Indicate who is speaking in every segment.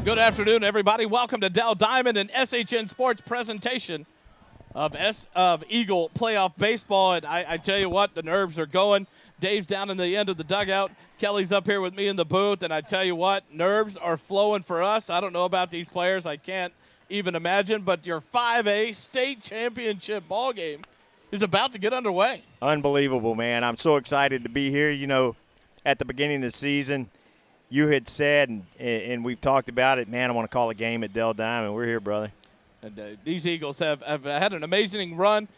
Speaker 1: Good afternoon, everybody. Welcome to Dell Diamond and SHN Sports presentation of Eagle playoff baseball. And I tell you what, the nerves are going. Dave's down in the end of the dugout. Kelly's up here with me in the booth. And I tell you what, nerves are flowing for us. I don't know about these players. I can't even imagine. But your 5A state championship ball game is about to get underway.
Speaker 2: Unbelievable, man. I'm so excited to be here. You know, at the beginning of the season, you had said, and we've talked about it, man, I want to call a game at Dell Diamond. We're here, brother.
Speaker 1: And these Eagles have had an amazing run.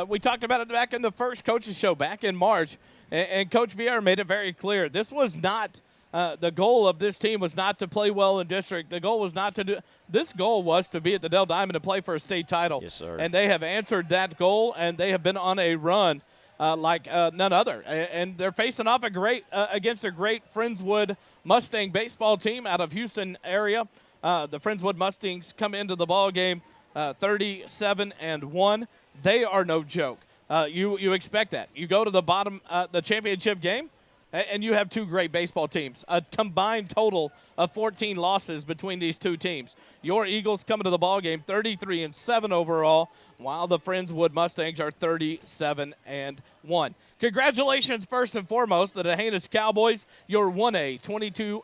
Speaker 1: We talked about it back in the first coaches show back in March, and Coach Vieira made it very clear. This was not the goal of this team was not to play well in district. The goal was not to do – this goal was to be at the Dell Diamond and play for a state title.
Speaker 2: Yes, sir.
Speaker 1: And they have answered that goal, and they have been on a run like none other. And they're facing off against a great Friendswood Mustang baseball team out of Houston area. The Friendswood Mustangs come into the ball game 37-1. They are no joke. You expect that. You go to the bottom, the championship game, and you have two great baseball teams. A combined total of 14 losses between these two teams. Your Eagles come into the ball game 33-7 overall, while the Friendswood Mustangs are 37-1. Congratulations, first and foremost, the D'Hanis Cowboys, your 1A 22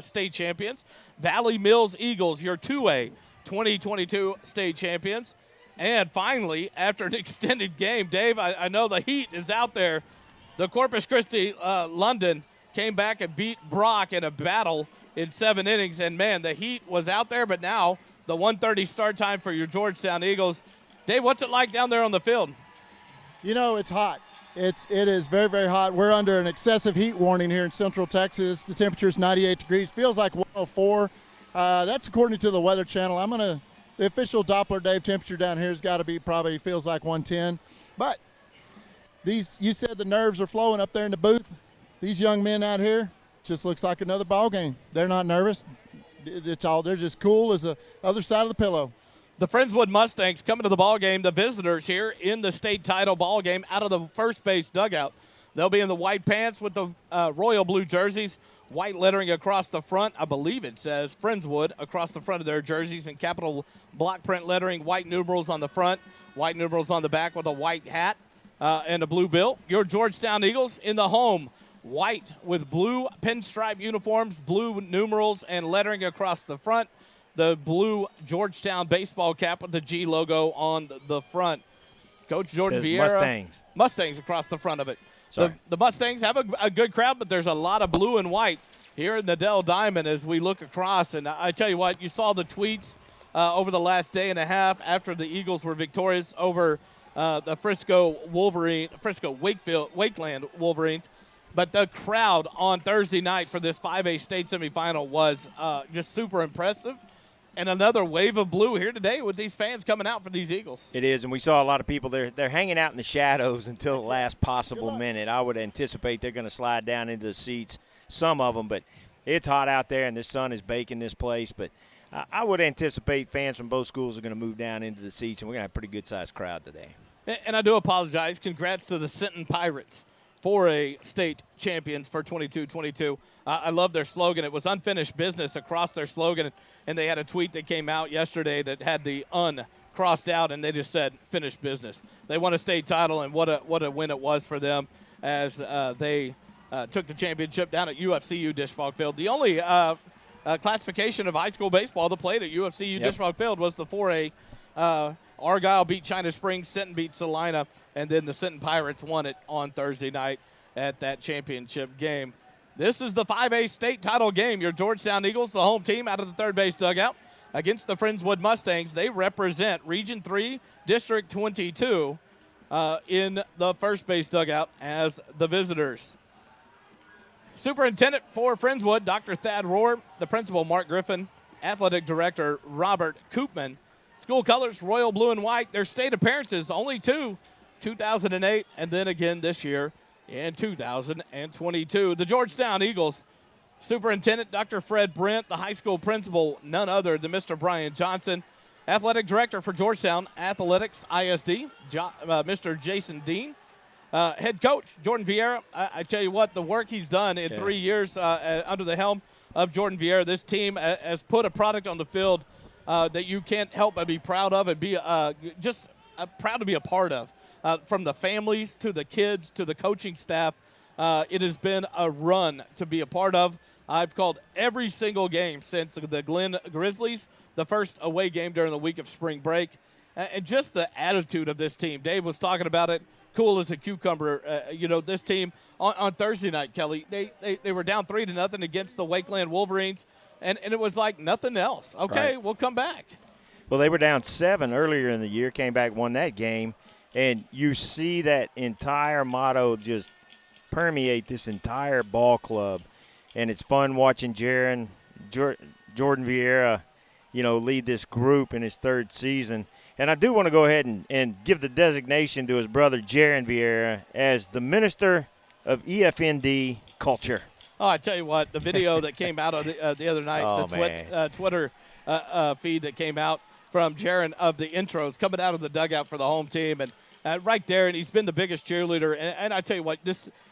Speaker 1: state champions. Valley Mills Eagles, your 2A 2022 state champions. And finally, after an extended game, Dave, I know the heat is out there. The Corpus Christi London came back and beat Brock in a battle in 7 innings. And, man, the heat was out there, but now the 1:30 start time for your Georgetown Eagles. Dave, what's it like down there on the field?
Speaker 3: You know, it's hot. It is very, very hot. We're under an excessive heat warning here in Central Texas. The temperature is 98 degrees. Feels like 104. That's according to the Weather Channel. The official Doppler Dave temperature down here has got to be probably feels like 110. But you said the nerves are flowing up there in the booth. These young men out here just looks like another ball game. They're not nervous. They're just cool as the other side of the pillow.
Speaker 1: The Friendswood Mustangs coming to the ball game, the visitors here in the state title ball game out of the first base dugout. They'll be in the white pants with the royal blue jerseys, white lettering across the front. I believe it says Friendswood across the front of their jerseys and capital block print lettering, white numerals on the front, white numerals on the back with a white hat and a blue bill. Your Georgetown Eagles in the home, white with blue pinstripe uniforms, blue numerals and lettering across the front. The blue Georgetown baseball cap with the G logo on the front. Coach Jordan Vieira. Mustangs across the front of it. The Mustangs have a good crowd, but there's a lot of blue and white here in the Dell Diamond as we look across. And I tell you what, you saw the tweets over the last day and a half after the Eagles were victorious over the Frisco Wakeland Wolverines. But the crowd on Thursday night for this 5A state semifinal was just super impressive. And another wave of blue here today with these fans coming out for these Eagles.
Speaker 2: It is, and we saw a lot of people. They're hanging out in the shadows until the last possible minute. I would anticipate they're going to slide down into the seats, some of them. But it's hot out there, and the sun is baking this place. But I would anticipate fans from both schools are going to move down into the seats, and we're going to have a pretty good-sized crowd today.
Speaker 1: And I do apologize. Congrats to the Sinton Pirates, 4A state champions for 22-22. I love their slogan. It was unfinished business across their slogan, and they had a tweet that came out yesterday that had the crossed out, and they just said finished business. They won a state title, and what a win it was for them as they took the championship down at UFCU Disch-Falk Field. The only classification of high school baseball that played at UFCU Disch-Falk Field was the 4A. Argyle beat China Springs, Sinton beat Salina, and then the Sinton Pirates won it on Thursday night at that championship game. This is the 5A state title game. Your Georgetown Eagles, the home team, out of the third base dugout against the Friendswood Mustangs. They represent Region 3, District 22 in the first base dugout as the visitors. Superintendent for Friendswood, Dr. Thad Rohr, the principal, Mark Griffin, athletic director, Robert Koopman. School colors, royal blue and white. Their state appearances, only two, 2008, and then again this year in 2022. The Georgetown Eagles, Superintendent Dr. Fred Brent, the high school principal, none other than Mr. Brian Johnson, athletic director for Georgetown Athletics ISD, Mr. Jason Dean, head coach Jordan Vieira. I tell you what, the work he's done in 3 years under the helm of Jordan Vieira. This team has put a product on the field that you can't help but be proud of and be just proud to be a part of. From the families to the kids to the coaching staff, it has been a run to be a part of. I've called every single game since the Glen Grizzlies, the first away game during the week of spring break. And just the attitude of this team. Dave was talking about it, cool as a cucumber. This team on Thursday night, Kelly, they were down 3-0 against the Wakeland Wolverines, and it was like nothing else. Okay,
Speaker 2: right.
Speaker 1: We'll come back.
Speaker 2: Well, they were down 7 earlier in the year, came back, won that game, and you see that entire motto just permeate this entire ball club. And it's fun watching Jordan Vieira, lead this group in his 3rd season. And I do want to go ahead and give the designation to his brother, Jaron Vieira, as the Minister of EFND Culture.
Speaker 1: Oh, I tell you what, the video that came out of the other night, Twitter feed that came out from Jaron of the intros coming out of the dugout for the home team. And right there, and he's been the biggest cheerleader. And I tell you what,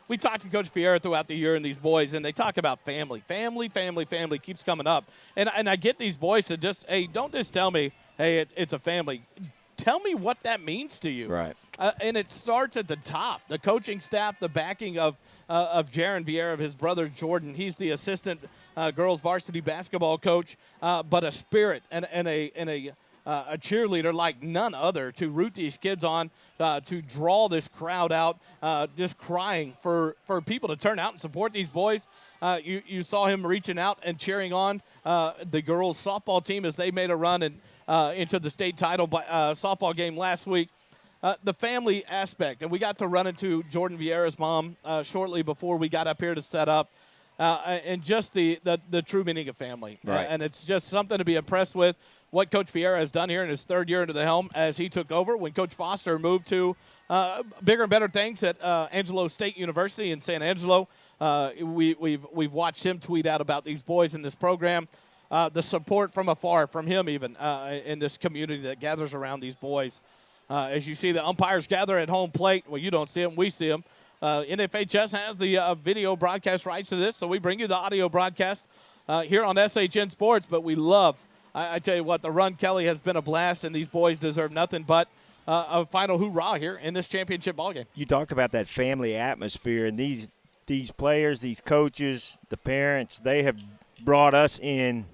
Speaker 1: we talked to Coach Vieira throughout the year and these boys, and they talk about family. Family keeps coming up. And I get these boys to just, hey, don't just tell me, hey, it's a family. Tell me what that means to you.
Speaker 2: Right.
Speaker 1: And it starts at the top. The coaching staff, the backing of Jaron Vieira, of his brother Jordan. He's the assistant girls varsity basketball coach, but a spirit and a cheerleader like none other to root these kids on, to draw this crowd out, just crying for people to turn out and support these boys. You saw him reaching out and cheering on the girls' softball team as they made a run into the state title softball game last week. The family aspect, and we got to run into Jordan Vieira's mom shortly before we got up here to set up, and just the true meaning of family.
Speaker 2: Right.
Speaker 1: And it's just something to be impressed with. What Coach Vieira has done here in his 3rd year into the helm as he took over when Coach Foster moved to bigger and better things at Angelo State University in San Angelo. We've watched him tweet out about these boys in this program, the support from afar from him even in this community that gathers around these boys. As you see the umpires gather at home plate, well, you don't see them, we see them. NFHS has the video broadcast rights to this, so we bring you the audio broadcast here on SHN Sports, but we love, I tell you what, the run, Kelly, has been a blast, and these boys deserve nothing but a final hoorah here in this championship ballgame.
Speaker 2: You talked about that family atmosphere, and these players, these coaches, the parents, they have brought us in,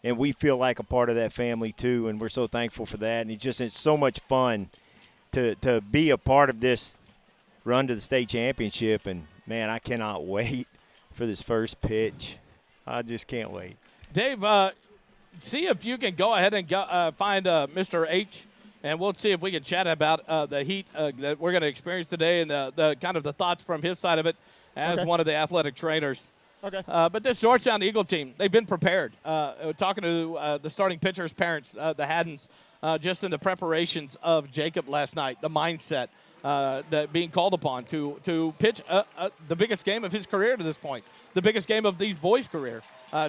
Speaker 2: and we feel like a part of that family too, and we're so thankful for that. And it's so much fun to be a part of this run to the state championship, and, man, I cannot wait for this first pitch. I just can't wait.
Speaker 1: Dave, see if you can go ahead and find Mr. H, and we'll see if we can chat about the heat that we're going to experience today and the kind of the thoughts from his side of it as one of the athletic trainers.
Speaker 3: Okay.
Speaker 1: But this Georgetown Eagle team, they've been prepared. Talking to the starting pitcher's parents, the Haddons, just in the preparations of Jacob last night, the mindset that being called upon to pitch the biggest game of his career to this point, the biggest game of these boys' career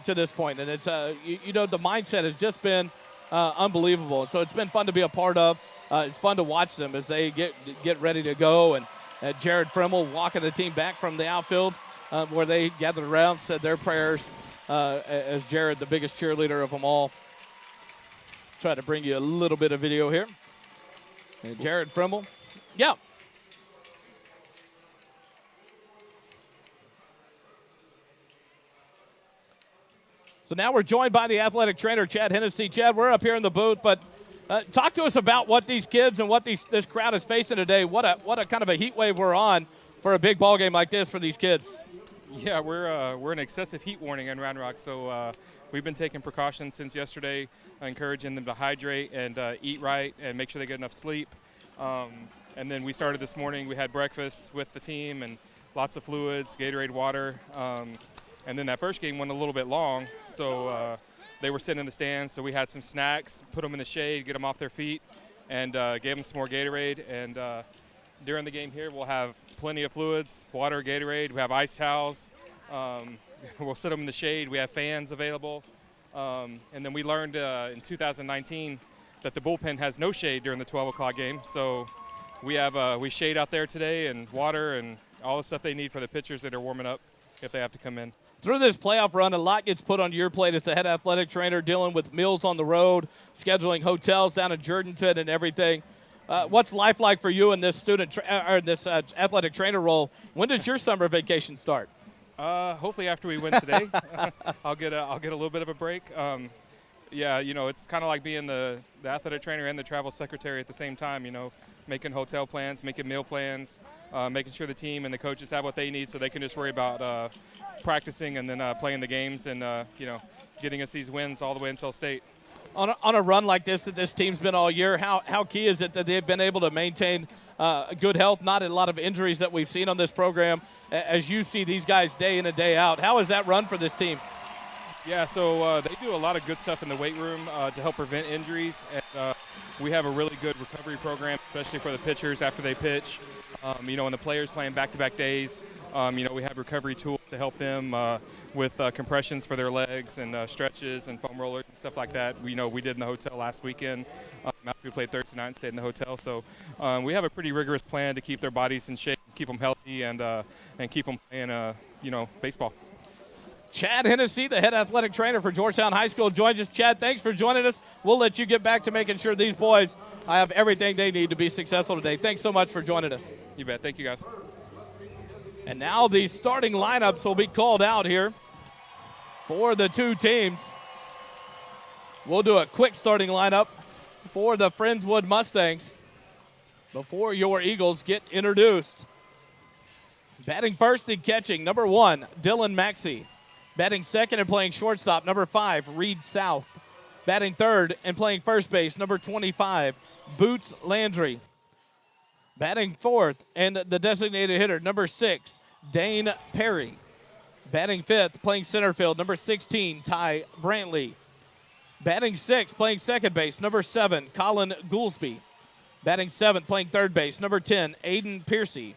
Speaker 1: to this point. And it's, the mindset has just been unbelievable. And so it's been fun to be a part of. It's fun to watch them as they get ready to go. And Jared Fremmel walking the team back from the outfield where they gathered around, said their prayers as Jared, the biggest cheerleader of them all. Try to bring you a little bit of video here. And Jared Fremmel. Yeah. So now we're joined by the athletic trainer, Chad Hennessy. Chad, we're up here in the booth, but talk to us about what these kids and what this crowd is facing today. What a kind of a heat wave we're on for a big ball game like this for these kids.
Speaker 4: Yeah, we're in excessive heat warning in Round Rock, so we've been taking precautions since yesterday, encouraging them to hydrate and eat right and make sure they get enough sleep. And then we started this morning. We had breakfast with the team and lots of fluids, Gatorade, water. And then that first game went a little bit long, so they were sitting in the stands. So we had some snacks, put them in the shade, get them off their feet, and gave them some more Gatorade. And during the game here, we'll have plenty of fluids, water, Gatorade. We have ice towels. We'll sit them in the shade. We have fans available. And then we learned in 2019 that the bullpen has no shade during the 12 o'clock game. So we have we shade out there today and water and all the stuff they need for the pitchers that are warming up if they have to come in.
Speaker 1: Through this playoff run, a lot gets put on your plate as the head athletic trainer, dealing with meals on the road, scheduling hotels down in Georgetown and everything. What's life like for you in this athletic trainer role? When does your summer vacation start?
Speaker 4: Hopefully after we win today, I'll get a little bit of a break. Yeah, it's kind of like being the athletic trainer and the travel secretary at the same time, making hotel plans, making meal plans, making sure the team and the coaches have what they need so they can just worry about practicing and then playing the games and, getting us these wins all the way until state.
Speaker 1: On a run like this that this team's been all year, how key is it that they've been able to maintain good health, not a lot of injuries that we've seen on this program, as you see these guys day in and day out? How has that run for this team?
Speaker 4: Yeah, so they do a lot of good stuff in the weight room to help prevent injuries. And we have a really good recovery program, especially for the pitchers after they pitch. And the players playing back-to-back days, we have recovery tools to help them with compressions for their legs and stretches and foam rollers and stuff like that. We did in the hotel last weekend after we played Thursday night and stayed in the hotel. So we have a pretty rigorous plan to keep their bodies in shape, keep them healthy, and keep them playing, baseball.
Speaker 1: Chad Hennessy, the head athletic trainer for Georgetown High School, joins us. Chad, thanks for joining us. We'll let you get back to making sure these boys have everything they need to be successful today. Thanks so much for joining us.
Speaker 4: You bet. Thank you, guys.
Speaker 1: And now the starting lineups will be called out here for the two teams. We'll do a quick starting lineup for the Friendswood Mustangs before your Eagles get introduced. Batting first and catching, number 1, Dylan Maxey. Batting second and playing shortstop, number 5, Reed South. Batting third and playing first base, number 25, Boots Landry. Batting fourth and the designated hitter, number 6, Dane Perry. Batting fifth, playing center field, number 16, Ty Brantley. Batting sixth, playing second base, number 7, Colin Goolsby. Batting seventh, playing third base, number 10, Aiden Piercy.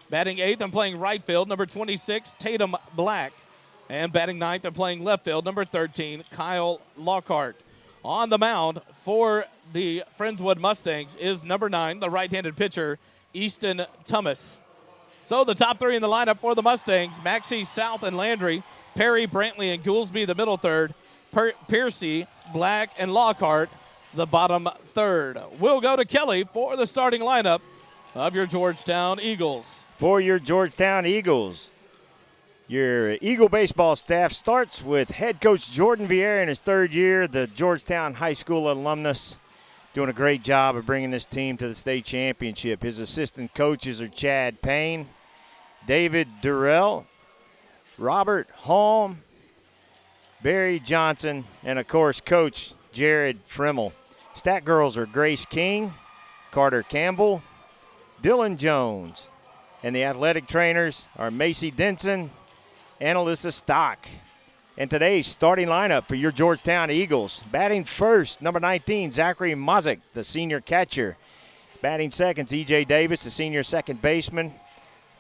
Speaker 1: Batting eighth and playing right field, number 26, Tatum Black. And batting ninth and playing left field, number 13, Kyle Lockhart. On the mound for the Friendswood Mustangs is number 9, the right-handed pitcher, Easton Thomas. So the top three in the lineup for the Mustangs, Maxey, South, and Landry. Perry, Brantley, and Goolsby, the middle third. Piercy, Black, and Lockhart, the bottom third. We'll go to Kelly for the starting lineup of your Georgetown Eagles.
Speaker 2: For your Georgetown Eagles, your Eagle baseball staff starts with head coach Jordan Vieira in his third year, the Georgetown High School alumnus, doing a great job of bringing this team to the state championship. His assistant coaches are Chad Payne, David Durrell, Robert Holm, Barry Johnson, and, of course, Coach Jared Frimmel. Stat girls are Grace King, Carter Campbell, Dylan Jones, and the athletic trainers are Macy Denson and Alyssa Stock. And today's starting lineup for your Georgetown Eagles. Batting first, number 19, Zachary Mozik, the senior catcher. Batting second, E.J. Davis, the senior second baseman.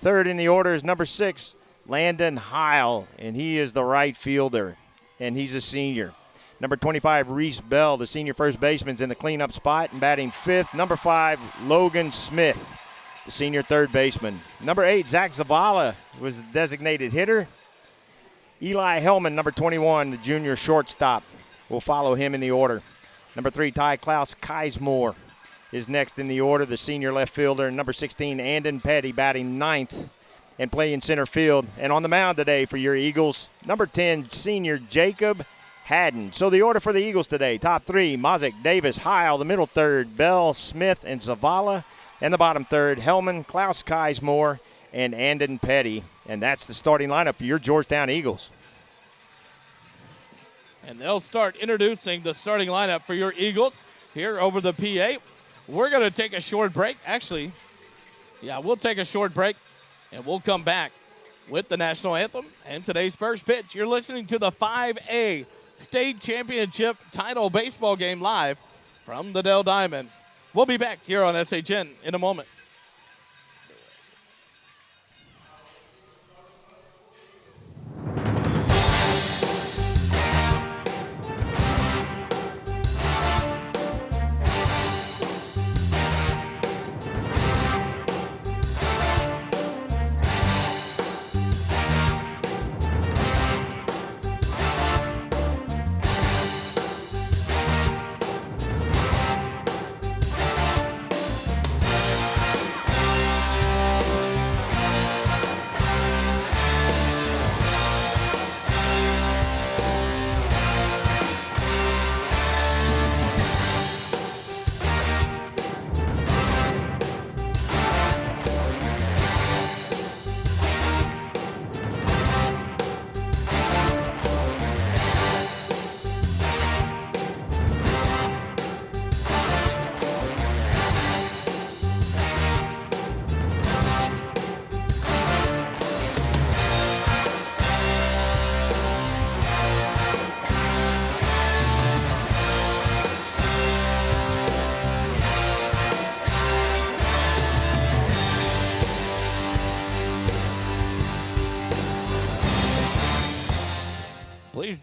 Speaker 2: Third in the order is number 6, Landon Heil, and he is the right fielder, and he's a senior. Number 25, Reese Bell, the senior first baseman, is in the cleanup spot. And batting fifth, number 5, Logan Smith, the senior third baseman. Number 8, Zach Zavala was the designated hitter. Eli Hellman, number 21, the junior shortstop, will follow him in the order. Number 3, Ty Klaus Keismore is next in the order, the senior left fielder. Number 16, Andon Petty, batting ninth and playing center field. And on the mound today for your Eagles, number 10, senior Jacob Haddon. So the order for the Eagles today, top 3, Mozik, Davis, Heil, the middle third, Bell, Smith, and Zavala. And the bottom third, Hellman, Klaus Keismore, and Andon Petty. And that's the starting lineup for your Georgetown Eagles.
Speaker 1: And they'll start introducing the starting lineup for your Eagles here over the PA. We're going to take a short break. Actually, we'll take a short break, and we'll come back with the national anthem and today's first pitch. You're listening to the 5A State Championship title baseball game live from the Dell Diamond. We'll be back here on SHN in a moment.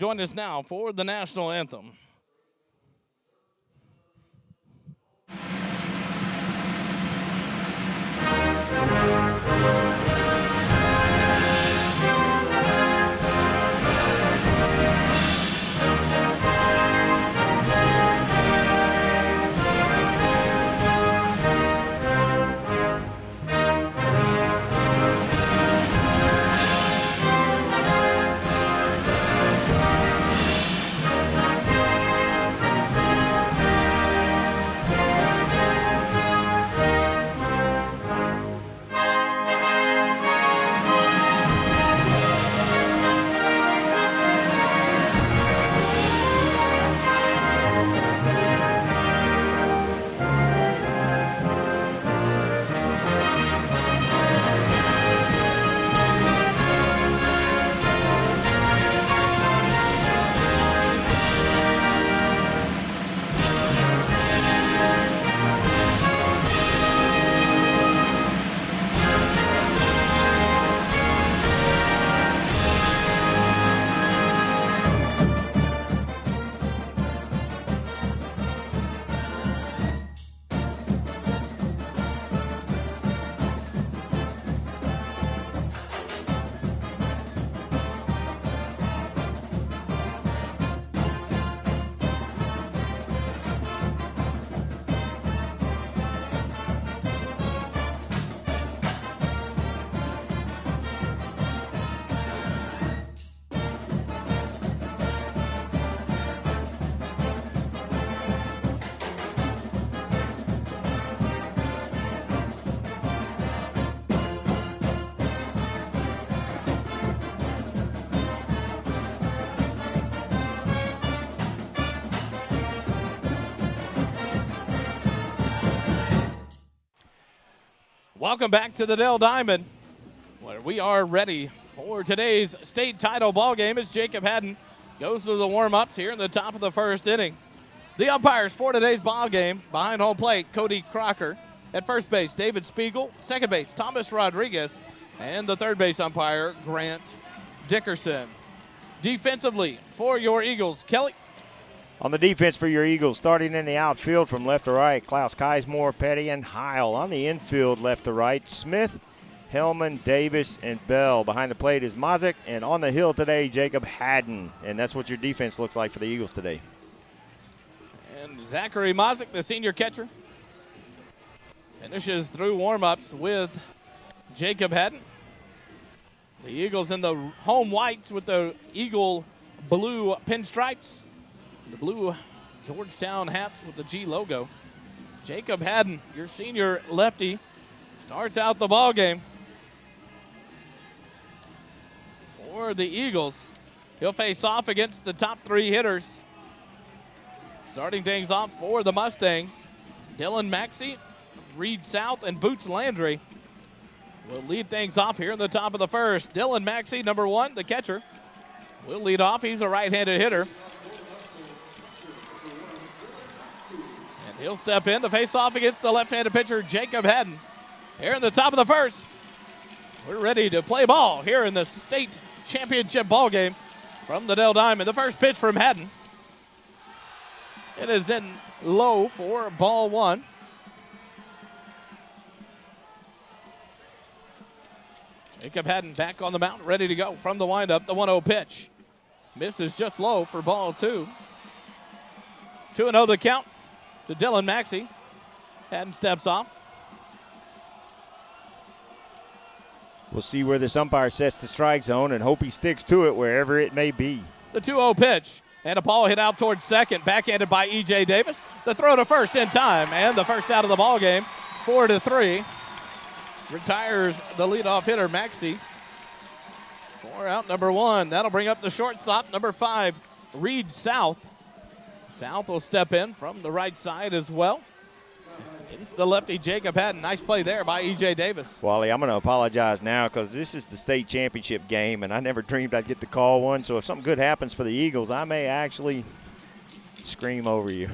Speaker 1: join us now for the national anthem. Welcome back to the Dell Diamond, where we are ready for today's state title ball game as Jacob Haddon goes through the warm-ups here in the top of the first inning. The umpires for today's ball game: behind home plate, Cody Crocker; at first base, David Spiegel; second base, Thomas Rodriguez; and the third base umpire, Grant Dickerson. Defensively for your Eagles, Kelly.
Speaker 2: On the defense for your Eagles, starting in the outfield from left to right, Klaus Keismore, Petty, and Heil. On the infield, left to right, Smith, Hellman, Davis, and Bell. Behind the plate is Mazik, and on the hill today, Jacob Haddon. And that's what your defense looks like for the Eagles today.
Speaker 1: And Zachary Mazik, the senior catcher, finishes through warm-ups with Jacob Haddon. The Eagles in the home whites with the Eagle blue pinstripes. The blue Georgetown hats with the G logo. Jacob Haddon, your senior lefty, starts out the ball game for the Eagles. He'll face off against the top three hitters. Starting things off for the Mustangs, Dylan Maxey, Reed South, and Boots Landry will lead things off here in the top of the first. Dylan Maxey, number one, the catcher, will lead off. He's a right-handed hitter. He'll step in to face off against the left-handed pitcher, Jacob Haddon. Here in the top of the first, we're ready to play ball here in the state championship ball game from the Dell Diamond. The first pitch from Haddon. It is in low for ball one. Jacob Haddon back on the mound, ready to go from the windup. The 1-0 pitch. Misses just low for ball two. 2-0 the count to Dylan Maxey. Haddon steps off.
Speaker 2: We'll see where this umpire sets the strike zone and hope he sticks to it wherever it may be.
Speaker 1: The 2-0 pitch. And a ball hit out towards second, backhanded by E.J. Davis. The throw to first in time, and the first out of the ball game, 4-3. Retires the leadoff hitter, Maxey. 4 out, number one. That'll bring up the shortstop, number 5, Reed South. South will step in from the right side as well. It's the lefty, Jacob Haddon. Nice play there by E.J. Davis.
Speaker 2: Wally, I'm going to apologize now because this is the state championship game, and I never dreamed I'd get to call one. So if something good happens for the Eagles, I may actually scream over you.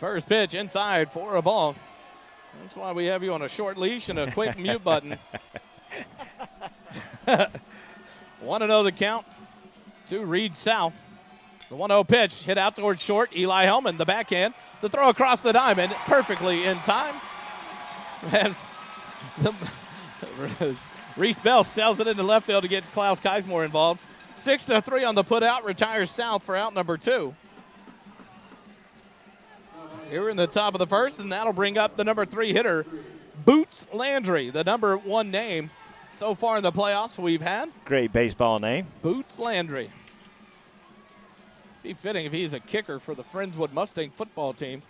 Speaker 1: First pitch inside for a ball. That's why we have you on a short leash and a quick mute button. 1-0 the count to Reed South. The 1-0 pitch hit out towards short. Eli Hellman, the backhand. The throw across the diamond, perfectly in time. As Reese Bell sells it into left field to get Klaus Keismore involved. 6-3 on the put out. Retires South for out number 2. Here in the top of the first, and that'll bring up the number 3 hitter, Boots Landry, the number 1 name so far in the playoffs we've had.
Speaker 2: Great baseball name.
Speaker 1: Boots Landry. Be fitting if he's a kicker for the Friendswood Mustang football team.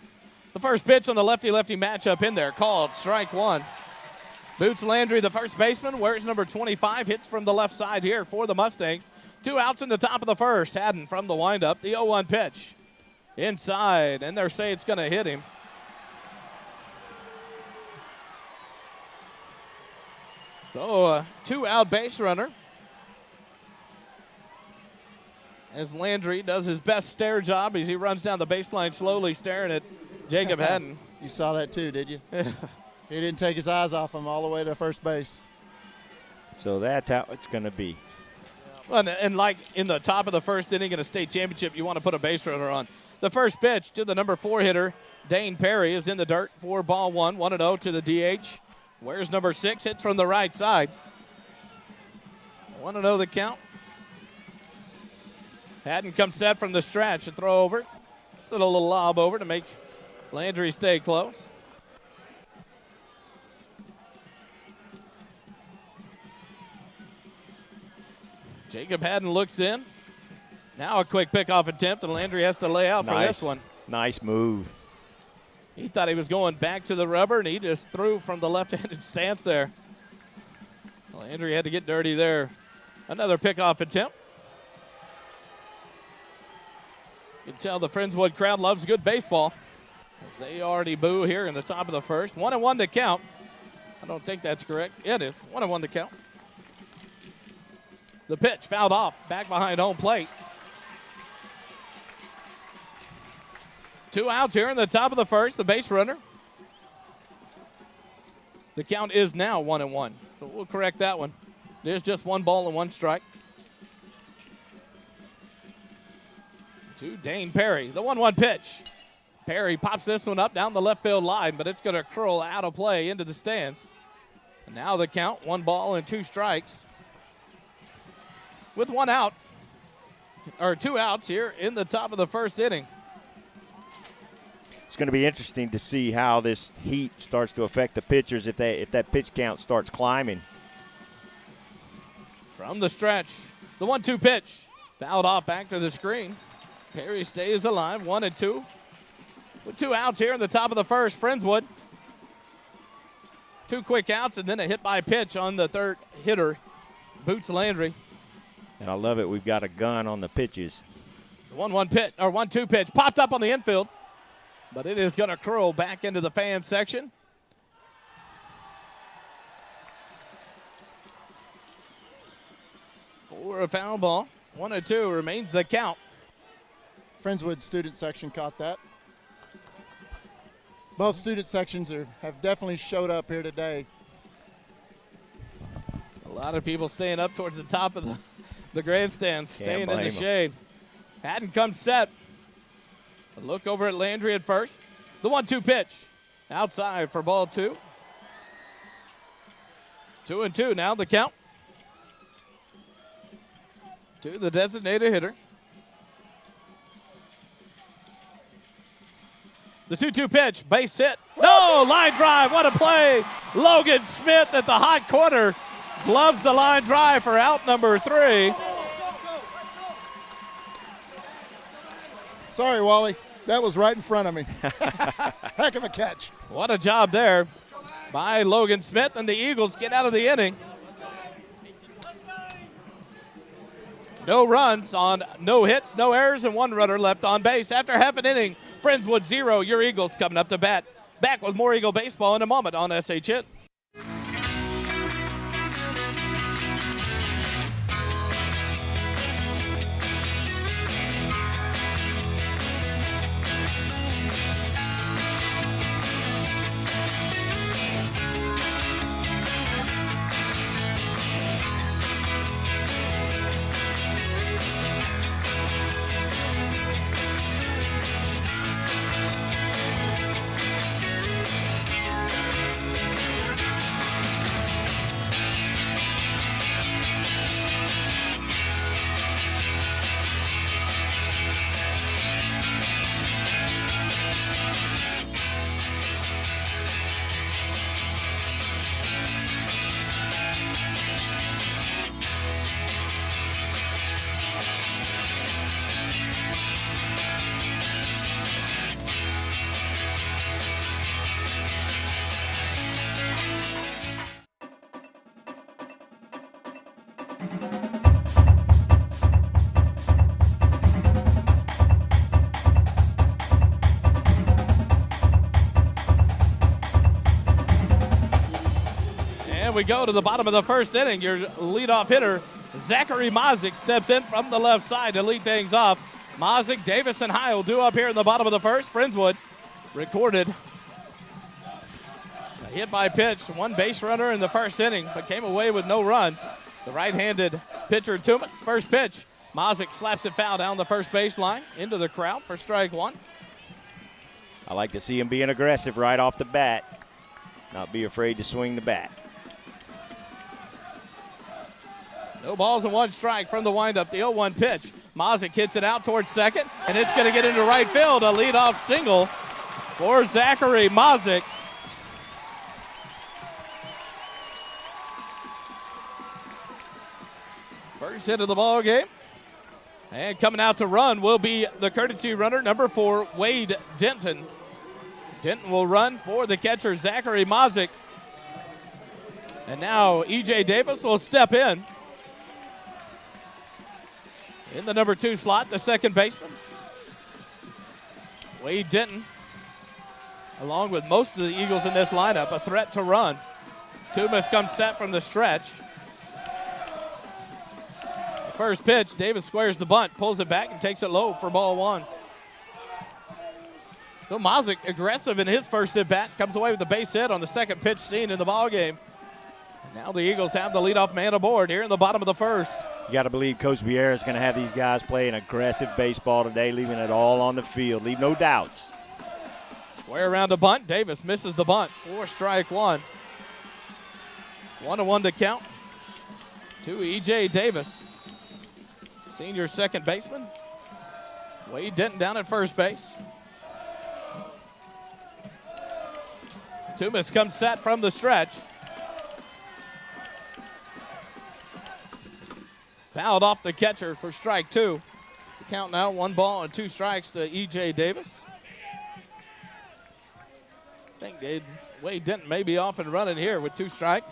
Speaker 1: The first pitch on the lefty-lefty matchup in there, called strike 1. Boots Landry, the first baseman, wears number 25, hits from the left side here for the Mustangs. 2 outs in the top of the first. Haddon from the windup, the 0-1 pitch. Inside, and they're saying it's going to hit him. So, 2-out base runner. As Landry does his best stare job as he runs down the baseline slowly, staring at Jacob Haddon.
Speaker 3: You saw that too, did you? He didn't take his eyes off him all the way to first base.
Speaker 2: So that's how it's going to be.
Speaker 1: Well, and like in the top of the first inning in a state championship, you want to put a base runner on. The first pitch to the number 4 hitter, Dane Perry, is in the dirt for ball 1. 1-0 to the DH. Where's number 6? Hits from the right side. 1-0 the count. Haddon comes set from the stretch. A throw over. Still a little lob over to make Landry stay close. Jacob Haddon looks in. Now a quick pickoff attempt, and Landry has to lay out for this one.
Speaker 2: Nice move.
Speaker 1: He thought he was going back to the rubber, and he just threw from the left-handed stance there. Landry had to get dirty there. Another pickoff attempt. You can tell the Friendswood crowd loves good baseball, as they already boo here in the top of the first. 1-1 to count. I don't think that's correct. It is. 1-1 to count. The pitch fouled off, back behind home plate. 2 outs here in the top of the first, the base runner. The count is now 1-1, so we'll correct that one. There's just 1 ball and 1 strike. To Dane Perry, the 1-1 pitch. Perry pops this one up down the left field line, but it's going to curl out of play into the stands. And now the count, 1 ball and 2 strikes. With 1 out, or 2 outs here in the top of the first inning.
Speaker 2: It's going to be interesting to see how this heat starts to affect the pitchers if that pitch count starts climbing.
Speaker 1: From the stretch, the 1-2 pitch. Fouled off back to the screen. Perry stays alive, 1-2. With 2 outs here in the top of the first, Friendswood. 2 quick outs and then a hit by pitch on the 3rd hitter, Boots Landry.
Speaker 2: And I love it. We've got a gun on the pitches.
Speaker 1: The 1-1 pitch, or 1-2 pitch, popped up on the infield, but it is going to curl back into the fan section. For a foul ball, 1-2 remains the count.
Speaker 3: Friendswood student section caught that. Both student sections have definitely showed up here today.
Speaker 1: A lot of people staying up towards the top of the grandstands, staying in the shade. Haddon comes set. A look over at Landry at first. The 1-2 pitch. Outside for ball 2. 2-2 now the count. To the designated hitter. The 2-2 pitch, base hit. No, line drive, what a play. Logan Smith at the hot corner gloves the line drive for out number 3.
Speaker 3: Sorry, Wally. That was right in front of me. Heck of a catch.
Speaker 1: What a job there by Logan Smith, and the Eagles get out of the inning. No runs on no hits, no errors, and 1 runner left on base. After half an inning, Friendswood 0, your Eagles coming up to bat. Back with more Eagle baseball in a moment on SH Hit. And we go to the bottom of the first inning. Your leadoff hitter, Zachary Mazik, steps in from the left side to lead things off. Mazik, Davis, and Heil due up here in the bottom of the first. Friendswood recorded a hit by pitch, one base runner in the first inning, but came away with no runs. The right-handed pitcher, Tumas, first pitch. Mazik slaps it foul down the first baseline into the crowd for strike one.
Speaker 2: I like to see him being aggressive right off the bat, not be afraid to swing the bat.
Speaker 1: No balls and one strike from the windup. The 0-1 pitch. Mazik hits it out towards second, and it's going to get into right field. A leadoff single for Zachary Mazik. First hit of the ball game. And coming out to run will be the courtesy runner, number 4, Wade Denton. Denton will run for the catcher, Zachary Mazik. And now E.J. Davis will step in. In the number 2 slot, the second baseman. Wade Denton, along with most of the Eagles in this lineup, a threat to run. Tumas comes set from the stretch. First pitch, Davis squares the bunt, pulls it back, and takes it low for ball one. So Mazik, aggressive in his first at-bat, comes away with the base hit on the second pitch seen in the ball game. Now the Eagles have the leadoff man aboard here in the bottom of the first.
Speaker 2: You got to believe Coach Vieira is going to have these guys playing aggressive baseball today, leaving it all on the field. Leave no doubts.
Speaker 1: Square around the bunt. Davis misses the bunt for strike one. 1-1 to count to E.J. Davis. Senior second baseman. Wade Denton down at first base. Tumas comes set from the stretch. Fouled off the catcher for strike two. The count now 1 ball and 2 strikes to E.J. Davis. I think Wade Denton may be off and running here with 2 strikes.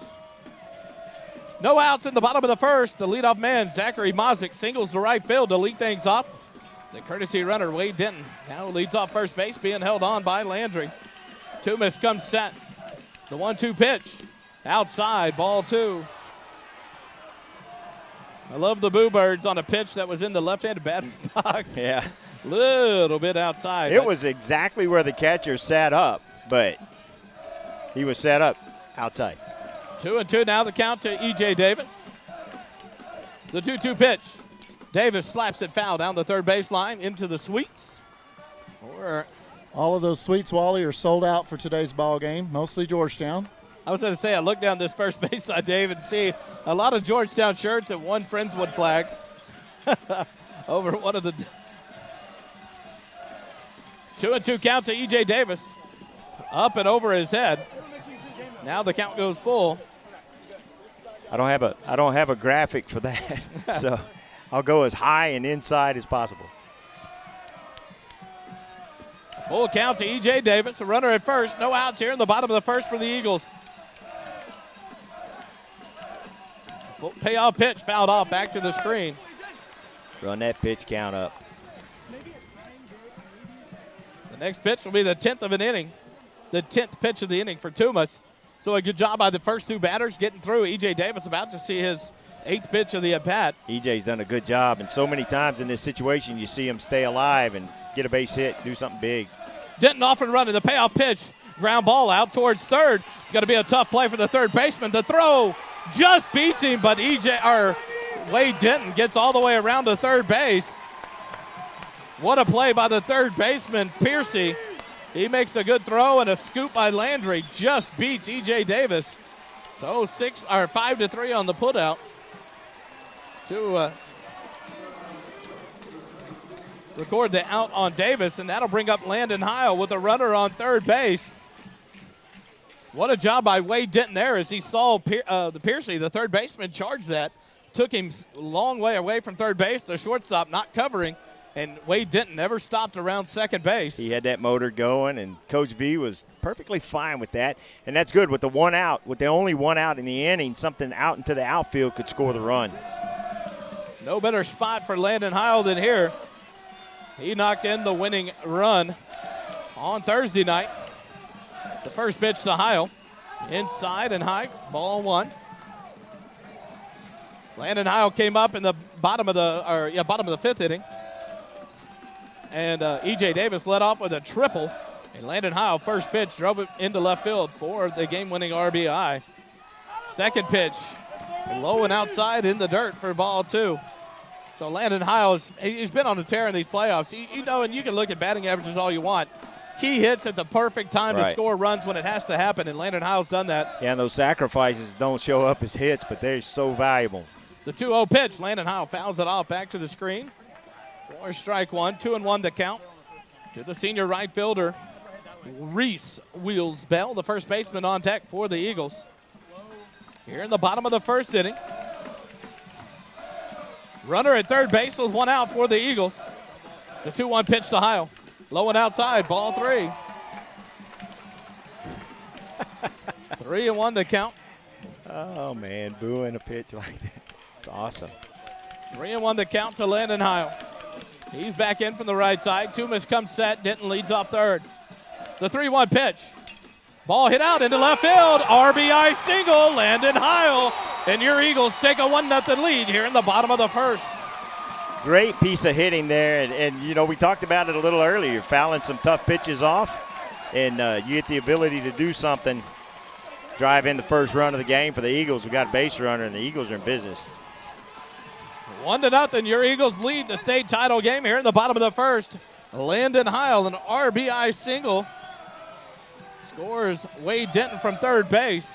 Speaker 1: No outs in the bottom of the first. The leadoff man, Zachary Mazik, singles to right field to lead things off. The courtesy runner, Wade Denton, now leads off first base, being held on by Landry. Tumas comes set. The 1-2 pitch. Outside, ball 2. I love the Boo Birds on a pitch that was in the left-handed batting box.
Speaker 2: Yeah.
Speaker 1: Little bit outside.
Speaker 2: It was exactly where the catcher sat up, but he was set up outside.
Speaker 1: 2-2 now the count to E.J. Davis. The 2-2 pitch. Davis slaps it foul down the third baseline into the suites.
Speaker 3: All of those suites, Wally, are sold out for today's ball game, mostly Georgetown.
Speaker 1: I was going to say, I looked down this first base side, Dave, and see a lot of Georgetown shirts and one Friendswood flag over one of the 2-2 count to E.J. Davis. Up and over his head. Now the count goes full.
Speaker 2: I don't have a graphic for that, so I'll go as high and inside as possible.
Speaker 1: Full count to E.J. Davis, a runner at first. No outs here in the bottom of the first for the Eagles. Full payoff pitch, fouled off, back to the screen.
Speaker 2: Run that pitch count up.
Speaker 1: The next pitch will be the 10th of an inning. The 10th pitch of the inning for Tumas. So a good job by the first 2 batters getting through. E.J. Davis about to see his 8th pitch of the at-bat.
Speaker 2: E.J.'s done a good job, and so many times in this situation you see him stay alive and get a base hit, do something big.
Speaker 1: Denton off and running. The payoff pitch. Ground ball out towards third. It's going to be a tough play for the third baseman. The throw just beats him, but Wade Denton gets all the way around to third base. What a play by the third baseman, Piercy. He makes a good throw, and a scoop by Landry just beats E.J. Davis. So 5-3 on the putout to record the out on Davis, and that'll bring up Landon Heil with a runner on third base. What a job by Wade Denton there as he saw the Piercy, the third baseman, charge that. Took him a long way away from third base. The shortstop not covering. And Wade Denton never stopped around second base.
Speaker 2: He had that motor going, and Coach V was perfectly fine with that. And that's good with the 1 out. With the only 1 out in the inning, something out into the outfield could score the run.
Speaker 1: No better spot for Landon Heil than here. He knocked in the winning run on Thursday night. The first pitch to Heil. Inside and high, ball one. Landon Heil came up in the bottom of the fifth inning. And E.J. Davis led off with a triple. And Landon Heil, first pitch, drove it into left field for the game-winning RBI. Second pitch, low and outside in the dirt for ball two. So Landon Heil, he's been on a tear in these playoffs. You know, and you can look at batting averages all you want. He hits at the perfect time to score runs when it has to happen, and Landon Heil's done that.
Speaker 2: Yeah, and those sacrifices don't show up as hits, but they're so valuable.
Speaker 1: The 2-0 pitch, Landon Heil fouls it off back to the screen. For strike one, 2-1 to count. To the senior right fielder, Reese Wheels Bell, the first baseman on deck for the Eagles. Here in the bottom of the first inning. Runner at third base with one out for the Eagles. The 2-1 pitch to Heil. Low and outside, ball three. 3-1 to count.
Speaker 2: Oh, man, booing a pitch like that. It's awesome.
Speaker 1: 3-1 to count to Landon Heil. He's back in from the right side. Toomas comes set. Denton leads off third. The 3-1 pitch. Ball hit out into left field. RBI single, Landon Heil. And your Eagles take a 1-0 lead here in the bottom of the first.
Speaker 2: Great piece of hitting there. And, you know, we talked about it a little earlier. You're fouling some tough pitches off, and you get the ability to do something. Drive in the first run of the game for the Eagles. We got a base runner, and the Eagles are in business.
Speaker 1: 1-0. Your Eagles lead the state title game here in the bottom of the first. Landon Heil, an RBI single. Scores Wade Denton from third base.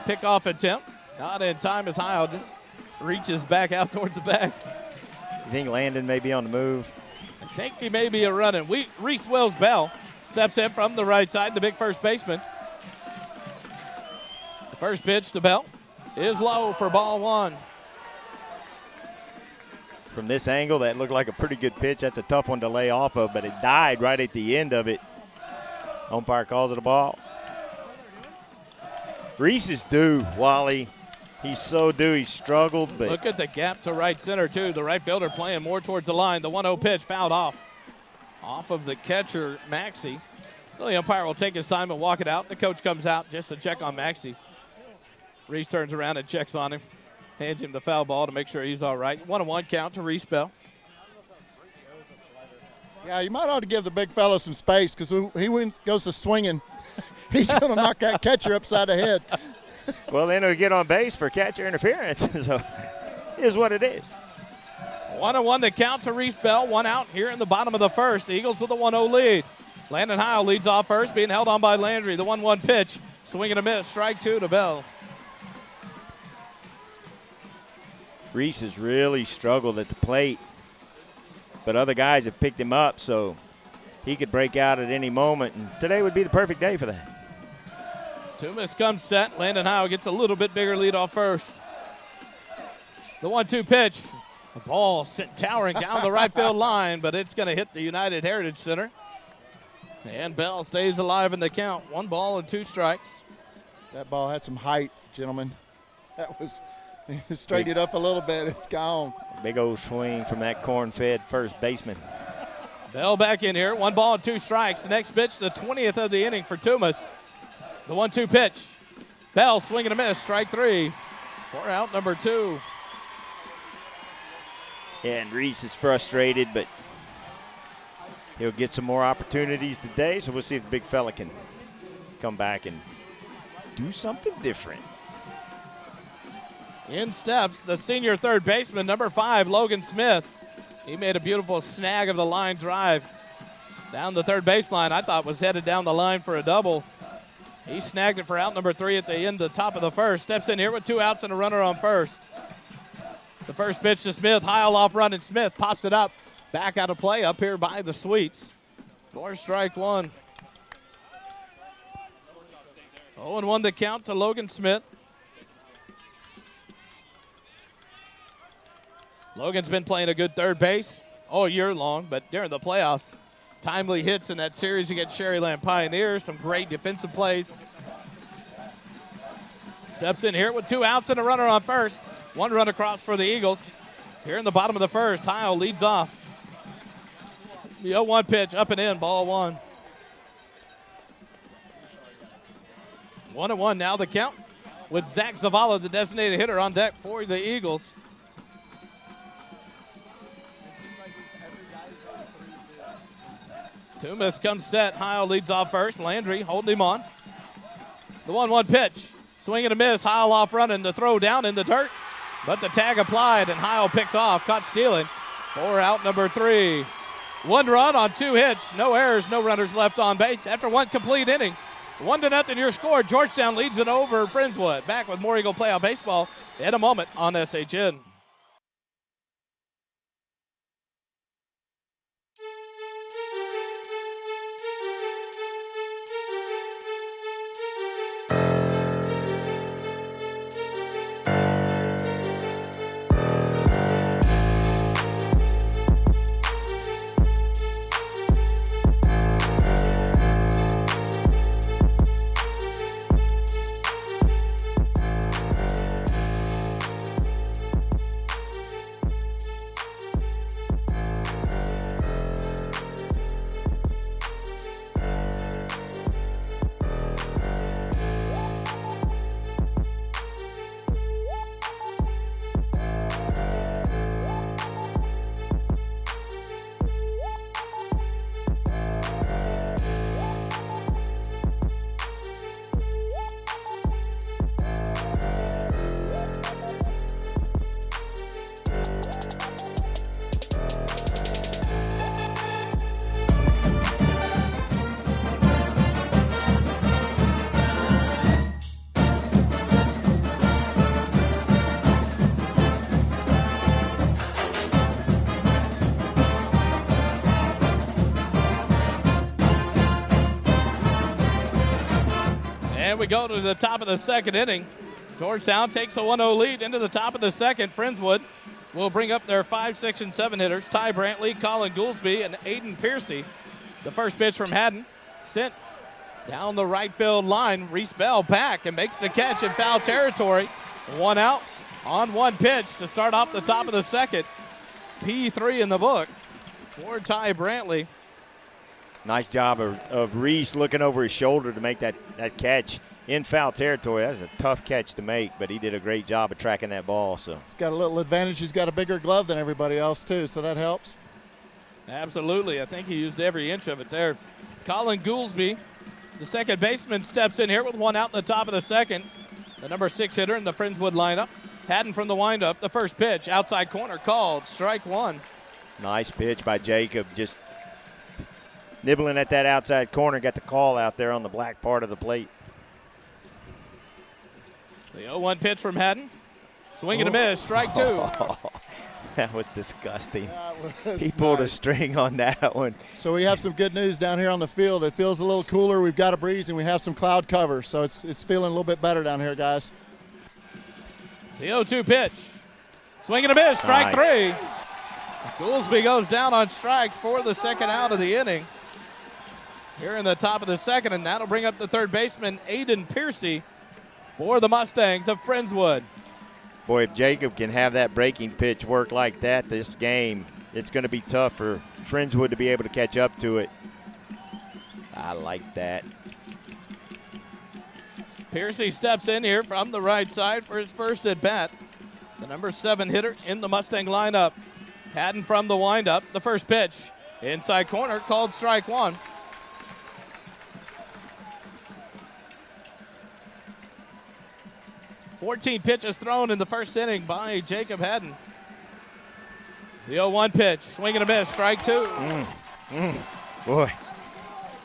Speaker 1: Pickoff attempt. Not in time as Heil just reaches back out towards the back.
Speaker 2: You think Landon may be on the move?
Speaker 1: I think he may be a running. Reese Wells Bell steps in from the right side, the big first baseman. The first pitch to Bell is low for ball one.
Speaker 2: From this angle, that looked like a pretty good pitch. That's a tough one to lay off of, but it died right at the end of it. Umpire calls it a ball. Reese is due, Wally. He's so due. He struggled, but
Speaker 1: look at the gap to right center, too. The right fielder playing more towards the line. The 1-0 pitch fouled off of the catcher, Maxey. So the umpire will take his time and walk it out. The coach comes out just to check on Maxey. Reese turns around and checks on him. Hands him the foul ball to make sure he's all right. 1-1 count to Reese Bell.
Speaker 3: Yeah, you might ought to give the big fellow some space because he goes to swinging. He's going to knock that catcher upside the head.
Speaker 2: Well, then he'll get on base for catcher interference. So it is what it is.
Speaker 1: 1-1 to count to Reese Bell. One out here in the bottom of the first. The Eagles with a 1-0 lead. Landon Heil leads off first, being held on by Landry. The 1-1 pitch. Swing and a miss. Strike two to Bell.
Speaker 2: Reese has really struggled at the plate, but other guys have picked him up, so he could break out at any moment, and today would be the perfect day for that.
Speaker 1: Toomas comes set. Landon Heil gets a little bit bigger lead off first. The 1-2 pitch. The ball towering down the right field line, but it's going to hit the United Heritage Center. And Bell stays alive in the count. 1 ball and 2 strikes.
Speaker 3: That ball had some height, gentlemen. That was straighten it up a little bit. It's gone.
Speaker 2: Big old swing from that corn-fed first baseman.
Speaker 1: Bell back in here. 1 ball and 2 strikes. The next pitch, the 20th of the inning for Toomas. The 1-2 pitch. Bell swing and a miss. Strike 3. For out number 2.
Speaker 2: Yeah, and Reese is frustrated, but he'll get some more opportunities today, so we'll see if the big fella can come back and do something different.
Speaker 1: In steps the senior third baseman, number 5, Logan Smith. He made a beautiful snag of the line drive down the third baseline. I thought was headed down the line for a double. He snagged it for out number 3 at the end, the top of the first. Steps in here with 2 outs and a runner on first. The first pitch to Smith. Heil off running. Smith pops it up. Back out of play up here by the Sweets. For strike 1. 0-1 to count to Logan Smith. Logan's been playing a good third base all year long, but during the playoffs, timely hits in that series against Sherryland Pioneers, some great defensive plays. Steps in here with 2 outs and a runner on first. 1 run across for the Eagles. Here in the bottom of the first, Heil leads off. The 0-1 pitch, up and in, ball 1. 1-1 now the count with Zach Zavala, the designated hitter, on deck for the Eagles. Toomas comes set. Heil leads off first. Landry holding him on. The 1-1 pitch. Swing and a miss. Heil off running. The throw down in the dirt. But the tag applied, and Heil picks off. Caught stealing for out number 3. 1 run on 2 hits. No errors, no runners left on base. After 1 complete inning, 1-0 your score. Georgetown leads it over Friendswood. Back with more Eagle Playoff Baseball in a moment on SHN. And we go to the top of the second inning. Georgetown takes a 1-0 lead into the top of the second. Friendswood will bring up their 5, 6, and 7 hitters. Ty Brantley, Colin Goolsby, and Aiden Piercy. The first pitch from Haddon sent down the right field line. Reese Bell back and makes the catch in foul territory. 1 out on 1 pitch to start off the top of the second. P3 in the book for Ty Brantley.
Speaker 2: Nice job of Reese looking over his shoulder to make that catch in foul territory. That's a tough catch to make, but he did a great job of tracking that ball. So
Speaker 3: He's got a little advantage. He's got a bigger glove than everybody else, too, so that helps.
Speaker 1: Absolutely. I think he used every inch of it there. Colin Goolsby, the second baseman, steps in here with 1 out in the top of the second. The number 6 hitter in the Friendswood lineup. Haddon from the windup. The first pitch, outside corner called. Strike 1.
Speaker 2: Nice pitch by Jacob. Just nibbling at that outside corner. Got the call out there on the black part of the plate.
Speaker 1: The 0-1 pitch from Haddon. Swing and a miss. Strike 2.
Speaker 2: That was disgusting.
Speaker 3: That was
Speaker 2: He pulled
Speaker 3: nice.
Speaker 2: a string on that one.
Speaker 3: So we have some good news down here on the field. It feels a little cooler. We've got a breeze, and we have some cloud cover. So it's feeling a little bit better down here, guys.
Speaker 1: The 0-2 pitch. Swing and a miss. Strike
Speaker 2: Nice.
Speaker 1: 3. Goolsby goes down on strikes for the second out of the inning. Here in the top of the second, and that'll bring up the third baseman, Aiden Piercy, for the Mustangs of Friendswood.
Speaker 2: Boy, if Jacob can have that breaking pitch work like that this game, it's going to be tough for Friendswood to be able to catch up to it. I like that.
Speaker 1: Piercy steps in here from the right side for his first at bat. The number 7 hitter in the Mustang lineup. Haddon from the windup. The first pitch, inside corner, called strike 1. "14 pitches thrown in the first inning by Jacob Haddon. The 0-1 pitch, swing and a miss, strike 2.
Speaker 2: Boy,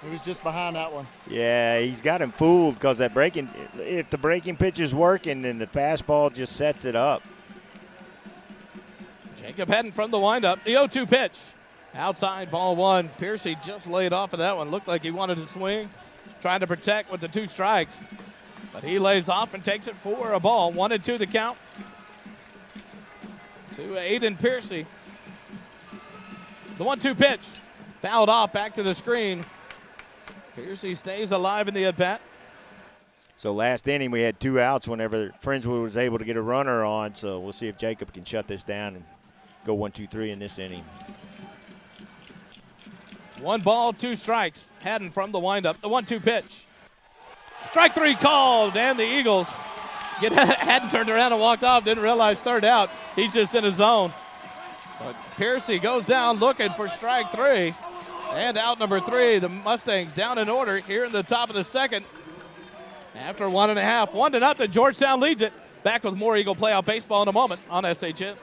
Speaker 3: He was just behind that one.
Speaker 2: yeah, he's got him fooled because if the breaking pitch is working, then the fastball just sets it up.
Speaker 1: Jacob Haddon from the windup. The 0-2 pitch. Outside, ball 1. Piercy just laid off of that one. Looked like he wanted to swing. Trying to protect with the 2 strikes. But he lays off and takes it for a ball. 1-2 the count to Aiden Piercy. The 1-2 pitch. Fouled off back to the screen. Piercy stays alive in the at-bat.
Speaker 2: So last inning we had 2 outs whenever Friendswood was able to get a runner on. So we'll see if Jacob can shut this down and go 1-2-3 in this inning.
Speaker 1: 1 ball, 2 strikes. Haddon from the windup. The 1-2 pitch. Strike 3 called, and the Eagles hadn't turned around and walked off, didn't realize third out. He's just in his zone. But Piercy goes down looking for strike 3. And out number 3, the Mustangs down in order here in the top of the second. After 1.5, 1-0, Georgetown leads it. Back with more Eagle Playoff baseball in a moment on SHN.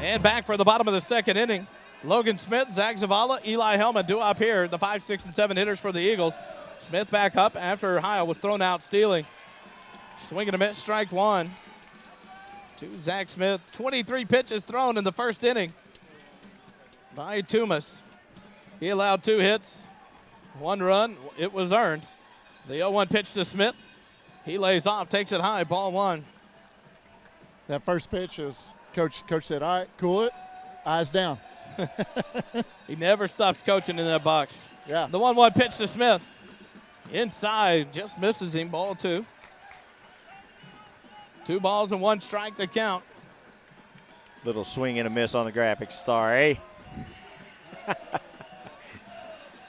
Speaker 1: And back for the bottom of the second inning. Logan Smith, Zach Zavala, Eli Hellman do up here. The 5, 6, and 7 hitters for the Eagles. Smith back up after Ohio was thrown out stealing. Swinging a miss, strike 1 to Zach Smith. 23 pitches thrown in the first inning by Toomas. He allowed 2 hits, 1 run. It was earned. The 0-1 pitch to Smith. He lays off, takes it high, ball 1.
Speaker 3: That first pitch was, Coach said, all right, cool it, eyes down.
Speaker 1: He never stops coaching in that box.
Speaker 3: Yeah.
Speaker 1: The 1-1 pitch to Smith. Inside, just misses him, ball 2. 2 balls and 1 strike to count.
Speaker 2: Little swing and a miss on the graphics, sorry.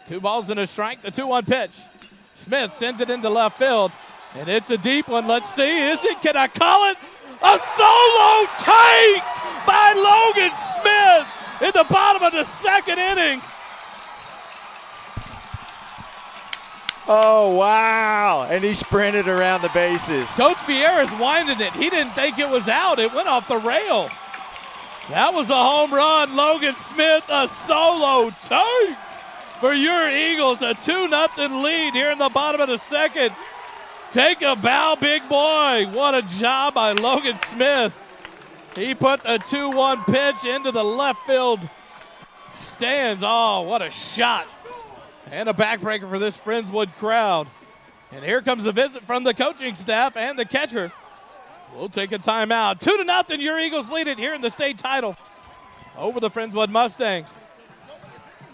Speaker 1: 2 balls and a strike, the 2-1 pitch. Smith sends it into left field, and it's a deep one. Let's see, is it? Can I call it? A solo take by Logan Smith in the bottom of the second inning.
Speaker 2: Oh, wow. And he sprinted around the bases.
Speaker 1: Coach Vieira's winding it. He didn't think it was out. It went off the rail. That was a home run. Logan Smith, a solo take for your Eagles. A 2-0 lead here in the bottom of the second. Take a bow, big boy. What a job by Logan Smith. He put the 2-1 pitch into the left field stands. Oh, what a shot. And a backbreaker for this Friendswood crowd. And here comes a visit from the coaching staff and the catcher. We'll take a timeout. 2-0, your Eagles lead it here in the state title over the Friendswood Mustangs.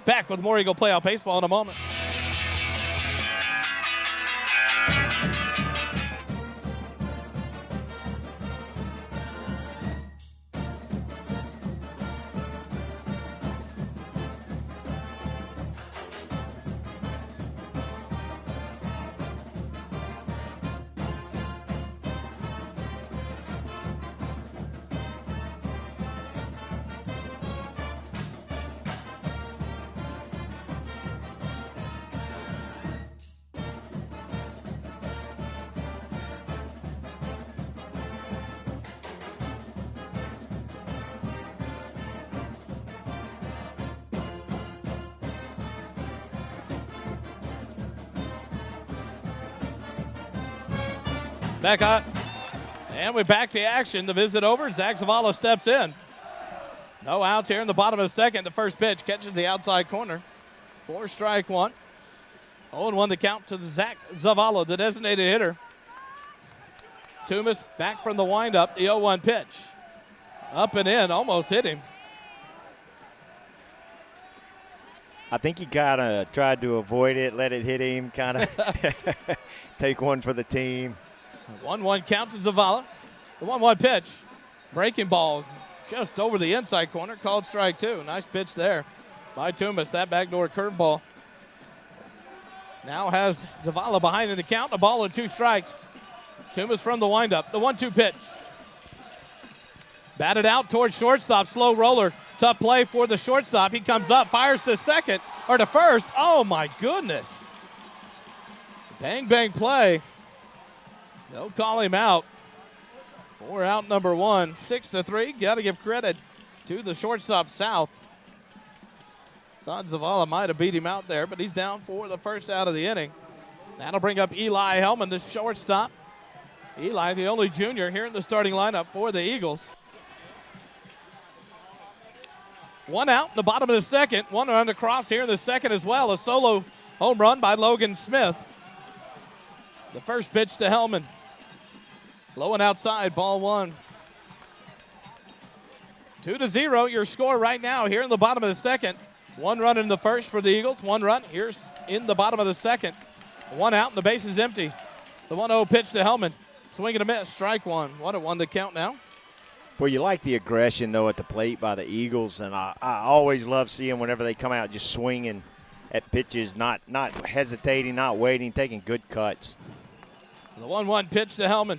Speaker 1: Back with more Eagle Playoff baseball in a moment. Back on. And we're back to action. The visit over. Zach Zavala steps in. No outs here in the bottom of the second. The first pitch catches the outside corner. 4 strike 1. 0-1 the count to Zach Zavala, the designated hitter. Toomas back from the windup. The 0-1 pitch. Up and in. Almost hit him.
Speaker 2: I think he kind of tried to avoid it, let it hit him, kind of take one for the team.
Speaker 1: 1-1 count to Zavala. The 1-1 pitch. Breaking ball just over the inside corner. Called strike 2. Nice pitch there by Toomas. That backdoor curveball. Now has Zavala behind in the count. A ball and 2 strikes. Toombs from the windup. The 1-2 pitch. Batted out towards shortstop. Slow roller. Tough play for the shortstop. He comes up, fires to second or to first. Oh my goodness. Bang, bang play. They'll call him out. 4 out number 1. 6-3. Got to give credit to the shortstop South. Thought Zavala might have beat him out there, but he's down for the first out of the inning. That'll bring up Eli Hellman, the shortstop. Eli, the only junior here in the starting lineup for the Eagles. 1 out in the bottom of the second. 1 run across here in the second as well. A solo home run by Logan Smith. The first pitch to Hellman. Low and outside, ball 1. 2-0, your score right now here in the bottom of the second. 1 run in the first for the Eagles. 1 run here's in the bottom of the second. 1 out and the base is empty. The 1-0 pitch to Hellman. Swing and a miss, strike 1. 1-1 to count now.
Speaker 2: Well, you like the aggression, though, at the plate by the Eagles, and I always love seeing whenever they come out just swinging at pitches, not hesitating, not waiting, taking good cuts.
Speaker 1: The 1-1 pitch to Hellman.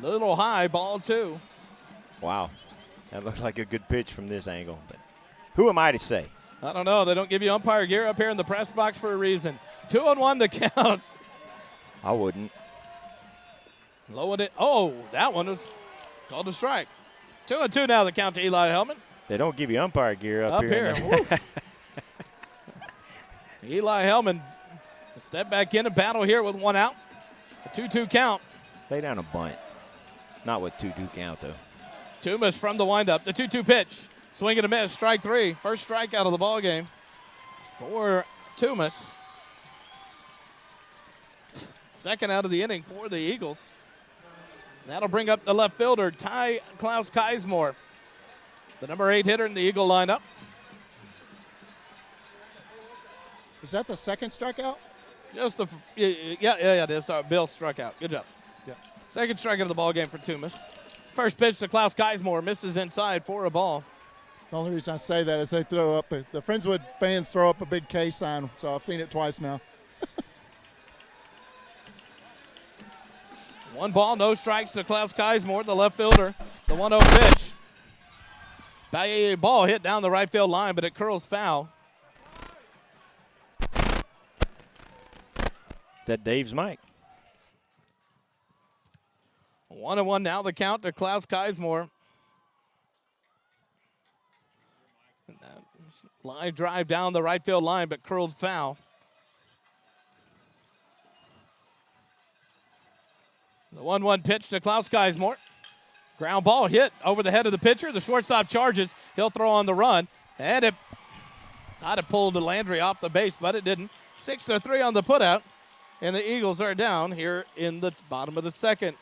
Speaker 1: Little high, ball 2.
Speaker 2: Wow, that looks like a good pitch from this angle. But who am I to say?
Speaker 1: I don't know. They don't give you umpire gear up here in the press box for a reason. 2-1 to count.
Speaker 2: I wouldn't.
Speaker 1: Low and it. Oh, that one was called a strike. 2-2 now the count to Eli Hellman.
Speaker 2: They don't give you umpire gear up here.
Speaker 1: Eli Hellman step back in and battle here with 1 out. A 2-2 count.
Speaker 2: Lay down a bunt. Not with 2-2 count, though.
Speaker 1: Toombs from the windup. The 2-2 pitch. Swing and a miss. Strike 3. First strikeout of the ball game for Toombs. Second out of the inning for the Eagles. That'll bring up the left fielder, Ty Klaus Keismore, the number 8 hitter in the Eagle lineup.
Speaker 3: Is that the second strikeout?
Speaker 1: Just the it is. Bill struck out. Good job.
Speaker 3: Yeah.
Speaker 1: Second strikeout of the ball game for Toombs. First pitch to Klaus Keismore, misses inside for a ball.
Speaker 3: The only reason I say that is they throw up the Friendswood fans throw up a big K sign, so I've seen it twice now.
Speaker 1: 1 ball, no strikes to Klaus Keismore, the left fielder. The 1-0 pitch. Ball hit down the right field line, but it curls foul.
Speaker 2: That Dave's mic.
Speaker 1: 1-1 now the count to Klaus Keismore. Line drive down the right field line, but curled foul. The 1-1 pitch to Klaus Keismore. Ground ball hit over the head of the pitcher. The shortstop charges. He'll throw on the run. And it might have pulled Landry off the base, but it didn't. 6-3 on the putout. And the Eagles are down here in the bottom of the second.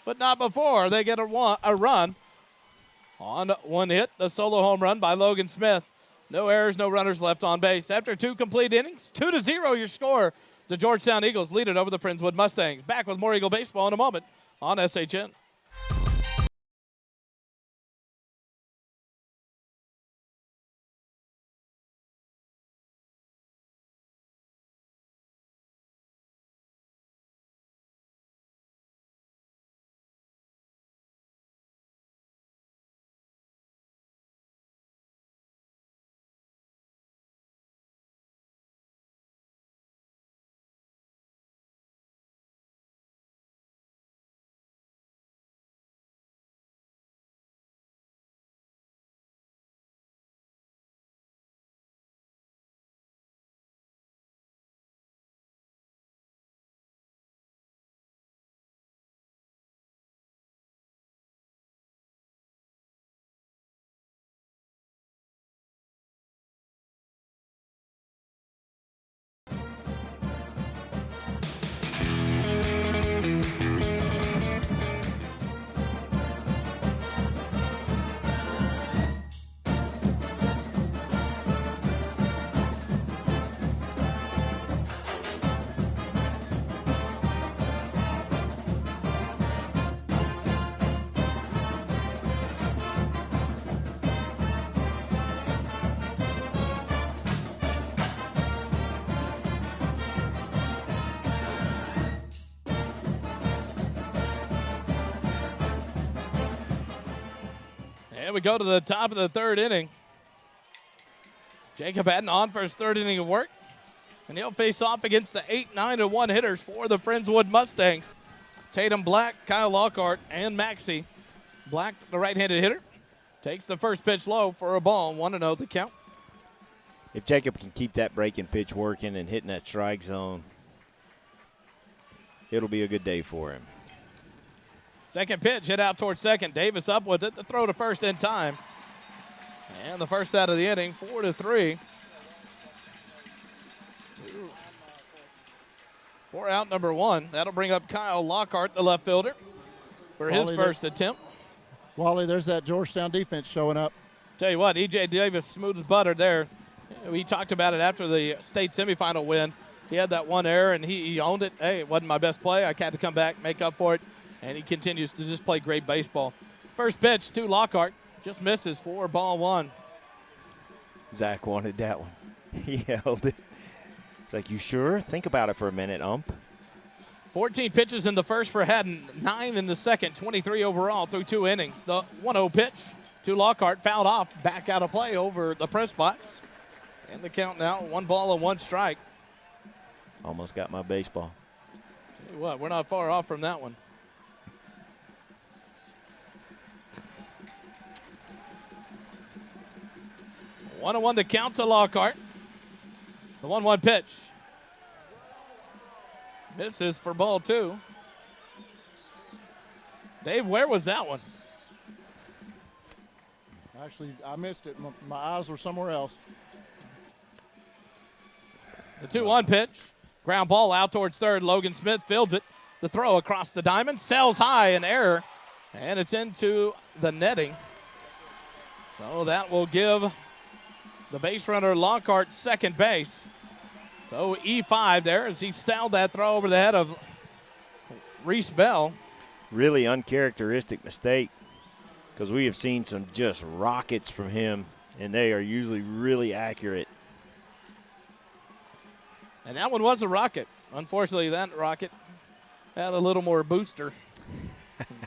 Speaker 1: But not before they get a run on 1 hit. The solo home run by Logan Smith. No errors, no runners left on base. After 2 complete innings, 2-0 your score. The Georgetown Eagles lead it over the Friendswood Mustangs. Back with more Eagle baseball in a moment on SHN. And we go to the top of the third inning. Jacob Haddon on for his third inning of work. And he'll face off against the 8-9-1 hitters for the Friendswood Mustangs. Tatum Black, Kyle Lockhart, and Maxey. Black, the right-handed hitter, takes the first pitch low for a ball. 1-0 the count.
Speaker 2: If Jacob can keep that breaking pitch working and hitting that strike zone, it'll be a good day for him.
Speaker 1: Second pitch hit out towards second. Davis up with it. The throw to first in time. And the first out of the inning, 4-3. For out number one. That'll bring up Kyle Lockhart, the left fielder, for his first attempt.
Speaker 3: Wally, there's that Georgetown defense showing up.
Speaker 1: Tell you what, E.J. Davis, smooth as butter there. We talked about it after the state semifinal win. He had that one error, and he owned it. Hey, it wasn't my best play. I had to come back, make up for it, and he continues to just play great baseball. First pitch to Lockhart. Just misses for ball one.
Speaker 2: Zach wanted that one. He held it. It's like, you sure? Think about it for a minute, ump.
Speaker 1: 14 pitches in the first for Haddon, 9 in the second, 23 overall through 2 innings. The 1-0 pitch to Lockhart, fouled off, back out of play over the press box. And the count now, 1-1 strike.
Speaker 2: Almost got my baseball.
Speaker 1: Tell you what, we're not far off from that one. One and one to count to Lockhart. The 1-1 pitch. Misses for ball two. Dave, where was that one?
Speaker 3: Actually, I missed it. My eyes were somewhere else.
Speaker 1: The 2-1 pitch. Ground ball out towards third. Logan Smith fields it. The throw across the diamond. Sails high, an error. And it's into the netting. So that will give the base runner Lockhart second base. So E5 there as he sailed that throw over the head of Reese Bell.
Speaker 2: Really uncharacteristic mistake, because we have seen some just rockets from him, and they are usually really accurate.
Speaker 1: And that one was a rocket. Unfortunately, that rocket had a little more booster.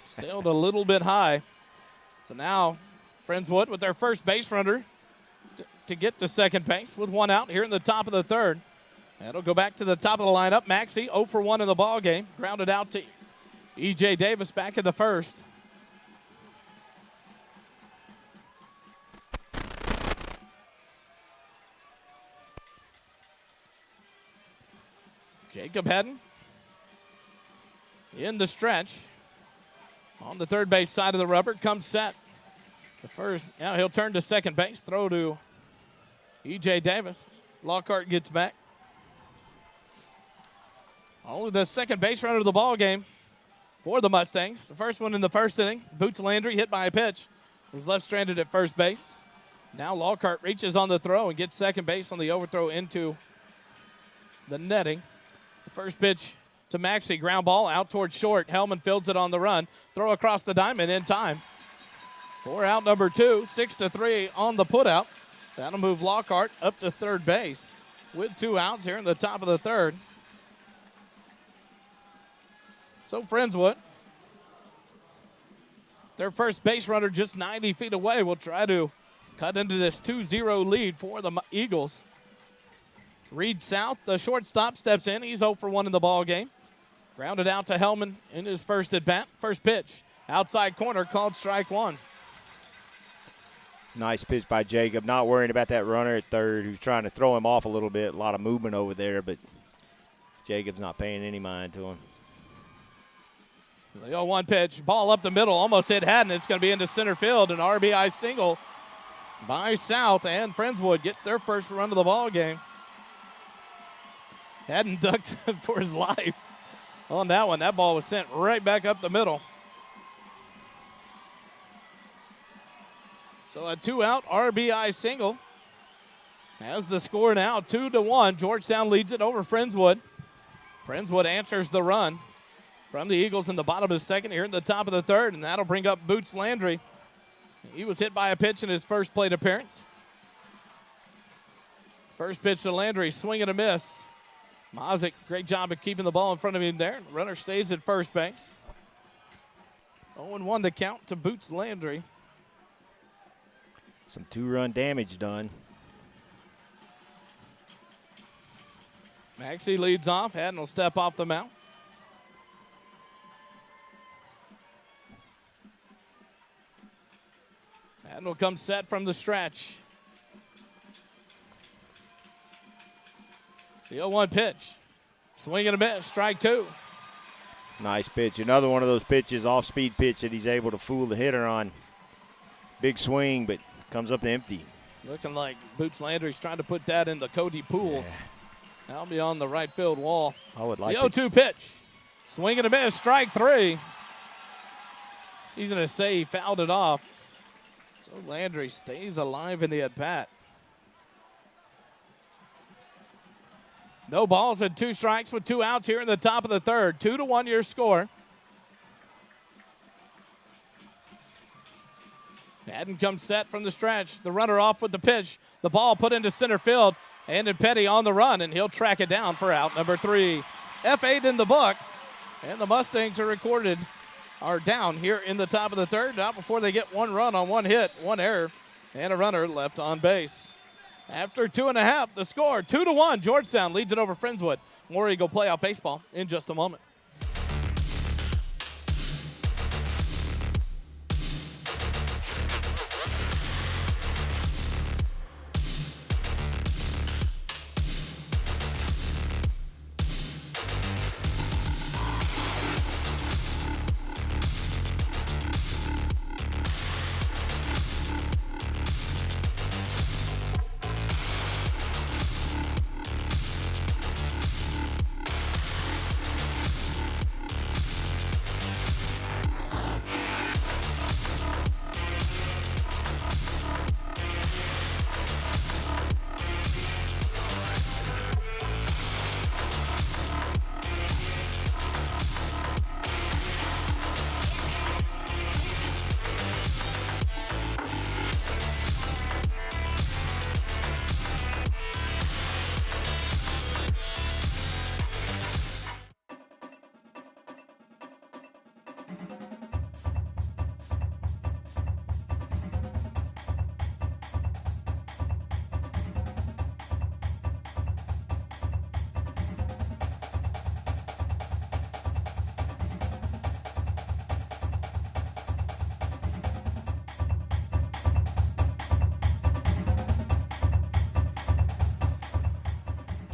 Speaker 1: Sailed a little bit high. So now Friendswood with their first base runner to get to second base with one out here in the top of the third. That'll go back to the top of the lineup. Maxey 0 for 1 in the ball game. Grounded out to E.J. Davis back in the first. Jacob Haddon in the stretch. On the third base side of the rubber, comes set. The first, now he'll turn to second base. Throw to E.J. Davis. Lockhart gets back. Only the second base runner of the ball game for the Mustangs. The first one in the first inning. Boots Landry hit by a pitch. Was left stranded at first base. Now Lockhart reaches on the throw and gets second base on the overthrow into the netting. The first pitch to Maxey. Ground ball out towards short. Hellman fields it on the run. Throw across the diamond in time. For out number two. 6-3 on the putout. That'll move Lockhart up to third base with 2 outs here in the top of the third. So Friendswood, their first base runner just 90 feet away, will try to cut into this 2-0 lead for the Eagles. Reed South, the shortstop, steps in. He's 0 for 1 in the ball game. Grounded out to Hellman in his first at bat. First pitch, outside corner, called strike one.
Speaker 2: Nice pitch by Jacob. Not worrying about that runner at third who's trying to throw him off a little bit. A lot of movement over there, but Jacob's not paying any mind to him.
Speaker 1: The 0-1 pitch, ball up the middle, almost hit Haddon. It's going to be into center field. An RBI single by South, and Friendswood gets their first run of the ball game. Haddon ducked for his life on that one. That ball was sent right back up the middle. So a 2-out RBI single. As the score now, 2-1. Georgetown leads it over Friendswood. Friendswood answers the run from the Eagles in the bottom of the second here in the top of the third, and that'll bring up Boots Landry. He was hit by a pitch in his first plate appearance. First pitch to Landry, swing and a miss. Mazik, great job of keeping the ball in front of him there. The runner stays at first base. 0-1 the count to Boots Landry.
Speaker 2: Some 2-run damage done.
Speaker 1: Maxey leads off. Haddon will step off the mound. Haddon will come set from the stretch. The 0-1 pitch. Swing and a miss. Strike 2.
Speaker 2: Nice pitch. Another one of those pitches, off-speed pitch that he's able to fool the hitter on. Big swing, but comes up empty.
Speaker 1: Looking like Boots Landry's trying to put that in the Cody Pools. That'll be on the right field wall.
Speaker 2: I would like
Speaker 1: the 0-2 pitch. Swing and a miss. Strike 3. He's going to say he fouled it off. So Landry stays alive in the at-bat. No balls and 2 strikes with 2 outs here in the top of the third. 2-1 your score. Haddon comes set from the stretch. The runner off with the pitch. The ball put into center field. And Petty on the run, and he'll track it down for out number 3. F8 in the book. And the Mustangs are down here in the top of the third. Not before they get 1 run on 1 hit, 1 error, and a runner left on base. After 2.5, the score, 2-1. Georgetown leads it over Friendswood. War Eagle playoff baseball in just a moment.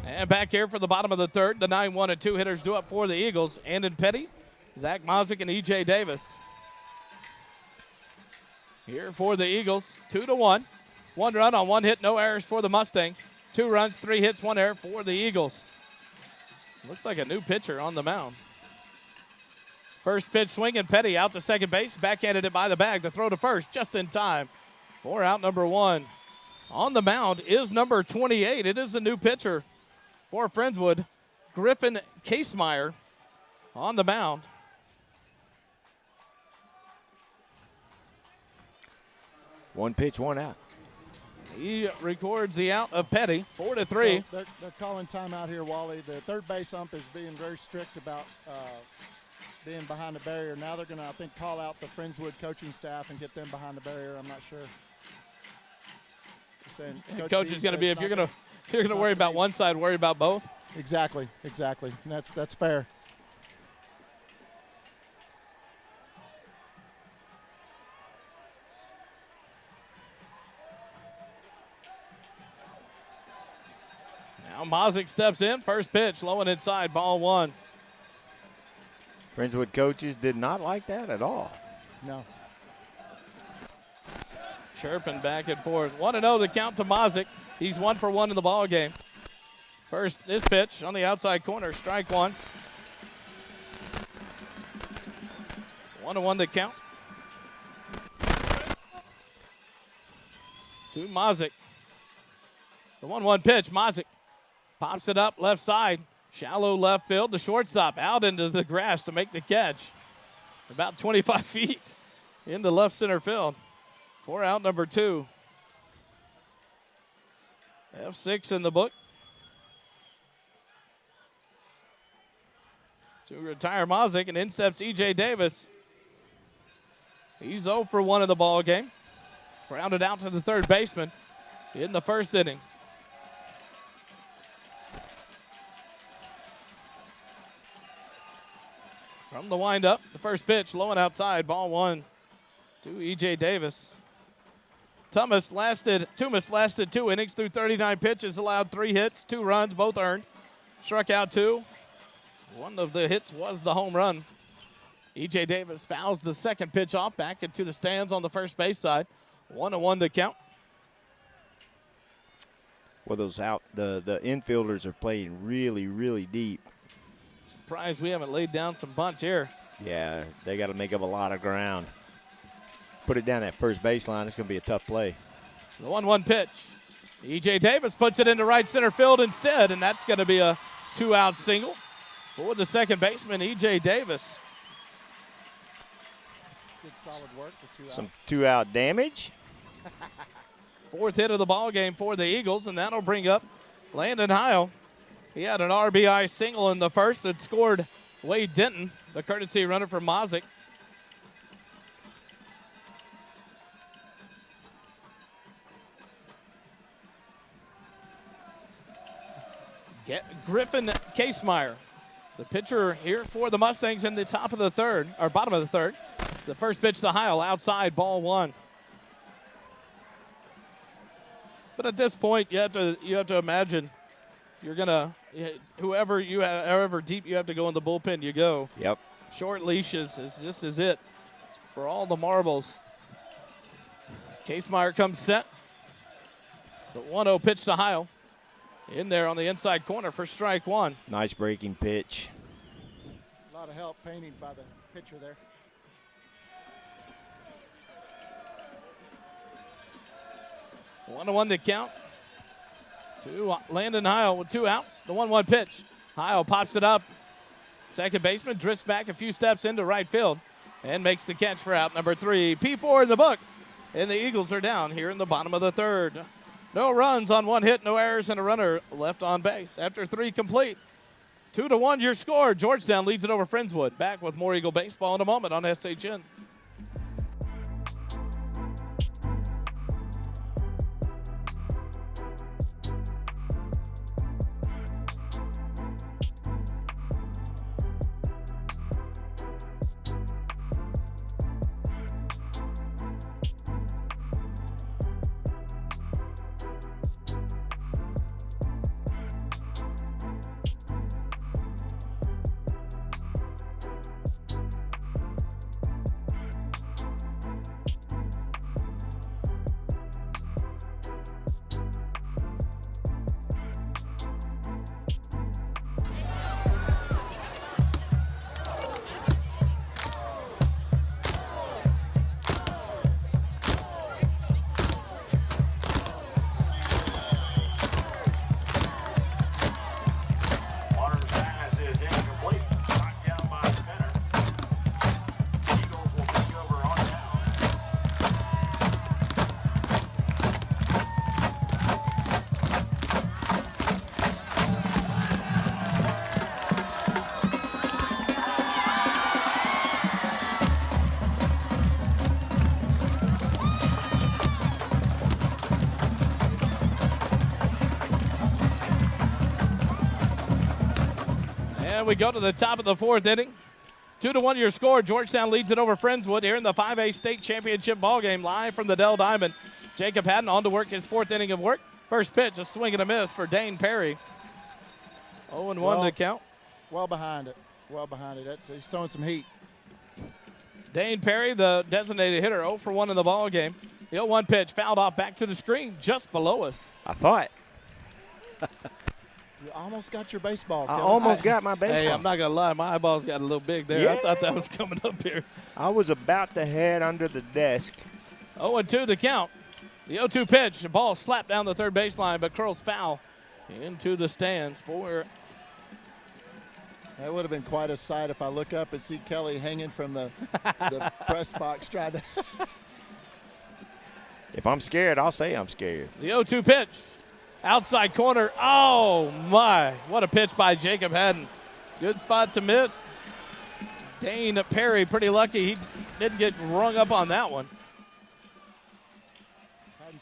Speaker 1: And back here for the bottom of the third, the 9-1 and 2 hitters due up for the Eagles. Andon Petty, Zach Mozick, and E.J. Davis. Here for the Eagles, 2-1. 1 run on 1 hit, no errors for the Mustangs. 2 runs, 3 hits, 1 error for the Eagles. Looks like a new pitcher on the mound. First pitch swinging, Petty out to second base, backhanded it by the bag. The throw to first, just in time for out number 1. On the mound is number 28. It is a new pitcher for Friendswood, Griffin Casemeyer on the mound.
Speaker 2: One pitch, 1 out.
Speaker 1: He records the out of Petty, 4-3.
Speaker 3: So they're calling timeout here, Wally. The third base ump is being very strict about being behind the barrier. Now they're going to, I think, call out the Friendswood coaching staff and get them behind the barrier. I'm not sure. Saying,
Speaker 1: Coach is going to be, if you're going to worry about one side, worry about both.
Speaker 3: Exactly. And that's fair.
Speaker 1: Now Mozick steps in, first pitch, low and inside, ball 1.
Speaker 2: Friendswood coaches did not like that at all.
Speaker 3: No.
Speaker 1: Chirping back and forth. 1-0 the count to Mozick. He's 1 for 1 in the ball game. First, this pitch on the outside corner, strike 1. 1-1 the count. To Mozick. The 1-1 pitch, Mozick pops it up left side. Shallow left field, the shortstop out into the grass to make the catch. About 25 feet into left center field. For out number 2. F6 in the book. To retire Mozick, and in steps E.J. Davis. He's 0 for 1 in the ball game. Grounded out to the third baseman in the first inning. From the windup, the first pitch, low and outside, ball 1 to E.J. Davis. Tumas lasted 2 innings through 39 pitches, allowed 3 hits, 2 runs, both earned. Struck out 2. One of the hits was the home run. E.J. Davis fouls the second pitch off back into the stands on the first base side. 1-1 to count.
Speaker 2: Well, the infielders are playing really, really deep.
Speaker 1: Surprised we haven't laid down some bunts here.
Speaker 2: Yeah, they got to make up a lot of ground. Put it down that first baseline. It's going to be a tough play.
Speaker 1: The 1-1 pitch. E.J. Davis puts it into right center field instead, and that's going to be a 2-out single for the second baseman, E.J. Davis.
Speaker 3: Good solid work for 2 outs.
Speaker 2: Some 2-out damage.
Speaker 1: 4th hit of the ball game for the Eagles, and that'll bring up Landon Heil. He had an RBI single in the first that scored Wade Denton, the courtesy runner for Mazick. Griffin Casemeyer, the pitcher here for the Mustangs in the top of the third, or bottom of the third. The first pitch to Heil, outside, ball 1. But at this point, you have to imagine you're gonna however deep you have to go in the bullpen, you go.
Speaker 2: Yep.
Speaker 1: Short leashes this is it for all the marbles. Casemeyer comes set. The 1-0 pitch to Heil. In there on the inside corner for strike 1.
Speaker 2: Nice breaking pitch.
Speaker 3: A lot of help painting by the pitcher there.
Speaker 1: One to one to count. To Landon Heil with 2 outs. The 1-1 pitch. Heil pops it up. Second baseman drifts back a few steps into right field and makes the catch for out number 3. P4 in the book. And the Eagles are down here in the bottom of the third. No runs on 1 hit, no errors, and a runner left on base. After 3 complete, 2-1 your score. Georgetown leads it over Friendswood. Back with more Eagle baseball in a moment on SHN. And we go to the top of the 4th inning. 2-1 your score. Georgetown leads it over Friendswood here in the 5A state championship ballgame. Live from the Dell Diamond. Jacob Haddon on to work his 4th inning of work. First pitch, a swing and a miss for Dane Perry. 0-1 to count.
Speaker 3: Well behind it. Well behind it. He's throwing some heat.
Speaker 1: Dane Perry, the designated hitter, 0 for 1 in the ballgame. The 0-1 pitch fouled off back to the screen just below us.
Speaker 2: I thought.
Speaker 3: You almost got your baseball,
Speaker 2: I
Speaker 3: Kevin.
Speaker 2: almost got my baseball.
Speaker 1: Hey, I'm not going to lie. My eyeballs got a little big there.
Speaker 2: Yeah.
Speaker 1: I thought that was coming up here.
Speaker 2: I was about to head under the desk.
Speaker 1: 0-2 the count. The 0-2 pitch. The ball slapped down the third baseline, but curls foul into the stands for.
Speaker 3: That would have been quite a sight if I look up and see Kelly hanging from the press box trying to.
Speaker 2: If I'm scared, I'll say I'm scared.
Speaker 1: The 0-2 pitch. Outside corner. Oh, my. What a pitch by Jacob Haddon. Good spot to miss. Dane Perry, pretty lucky he didn't get rung up on that one.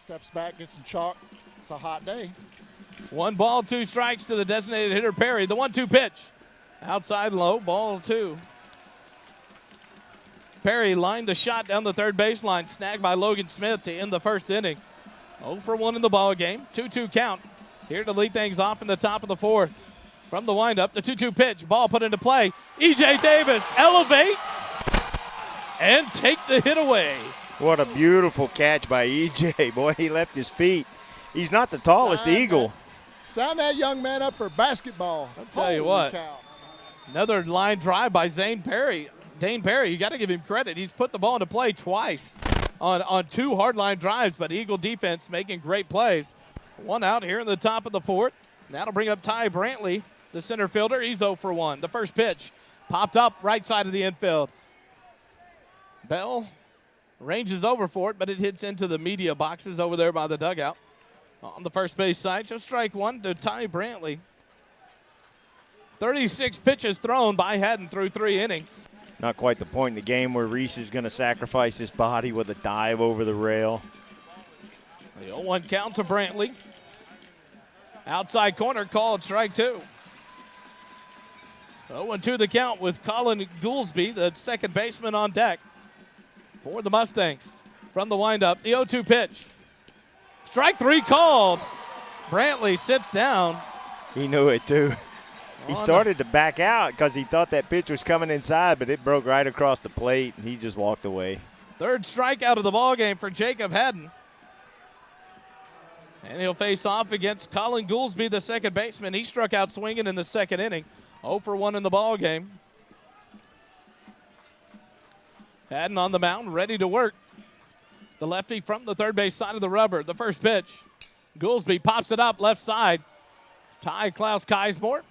Speaker 3: steps back, gets some chalk. It's a hot day.
Speaker 1: 1 ball, 2 strikes to the designated hitter, Perry. The 1-2 pitch. Outside low, ball 2. Perry lined the shot down the third baseline, snagged by Logan Smith to end the first inning. 0 for 1 in the ball game. 2-2 count. Here to lead things off in the top of the 4th. From the windup, the 2-2 pitch. Ball put into play. E.J. Davis elevate and take the hit away.
Speaker 2: What a beautiful catch by E.J. Boy, he left his feet. He's not the tallest eagle.
Speaker 3: Sign that young man up for basketball.
Speaker 1: I'll tell you what.
Speaker 3: Cow.
Speaker 1: Another line drive by Dane Perry, you got to give him credit. He's put the ball into play twice on 2 hard line drives, but Eagle defense making great plays. 1 out here in the top of the 4th. That'll bring up Ty Brantley, the center fielder. He's 0 for 1. The first pitch popped up right side of the infield. Bell ranges over for it, but it hits into the media boxes over there by the dugout. On the first base side, just strike 1 to Ty Brantley. 36 pitches thrown by Haddon through 3 innings.
Speaker 2: Not quite the point in the game where Reese is going to sacrifice his body with a dive over the rail.
Speaker 1: The 0-1 count to Brantley. Outside corner called strike 2. 0-2 the count with Colin Goolsby, the second baseman, on deck for the Mustangs. From the windup, the 0-2 pitch. Strike 3 called. Brantley sits down.
Speaker 2: He knew it too. He started to back out because he thought that pitch was coming inside, but it broke right across the plate, and he just walked away.
Speaker 1: 3rd strikeout of the ballgame for Jacob Haddon. And he'll face off against Colin Goolsby, the second baseman. He struck out swinging in the 2nd inning. 0 for 1 in the ballgame. Haddon on the mound, ready to work. The lefty from the third base side of the rubber. The first pitch. Goolsby pops it up left side. Ty Klaus Keismore.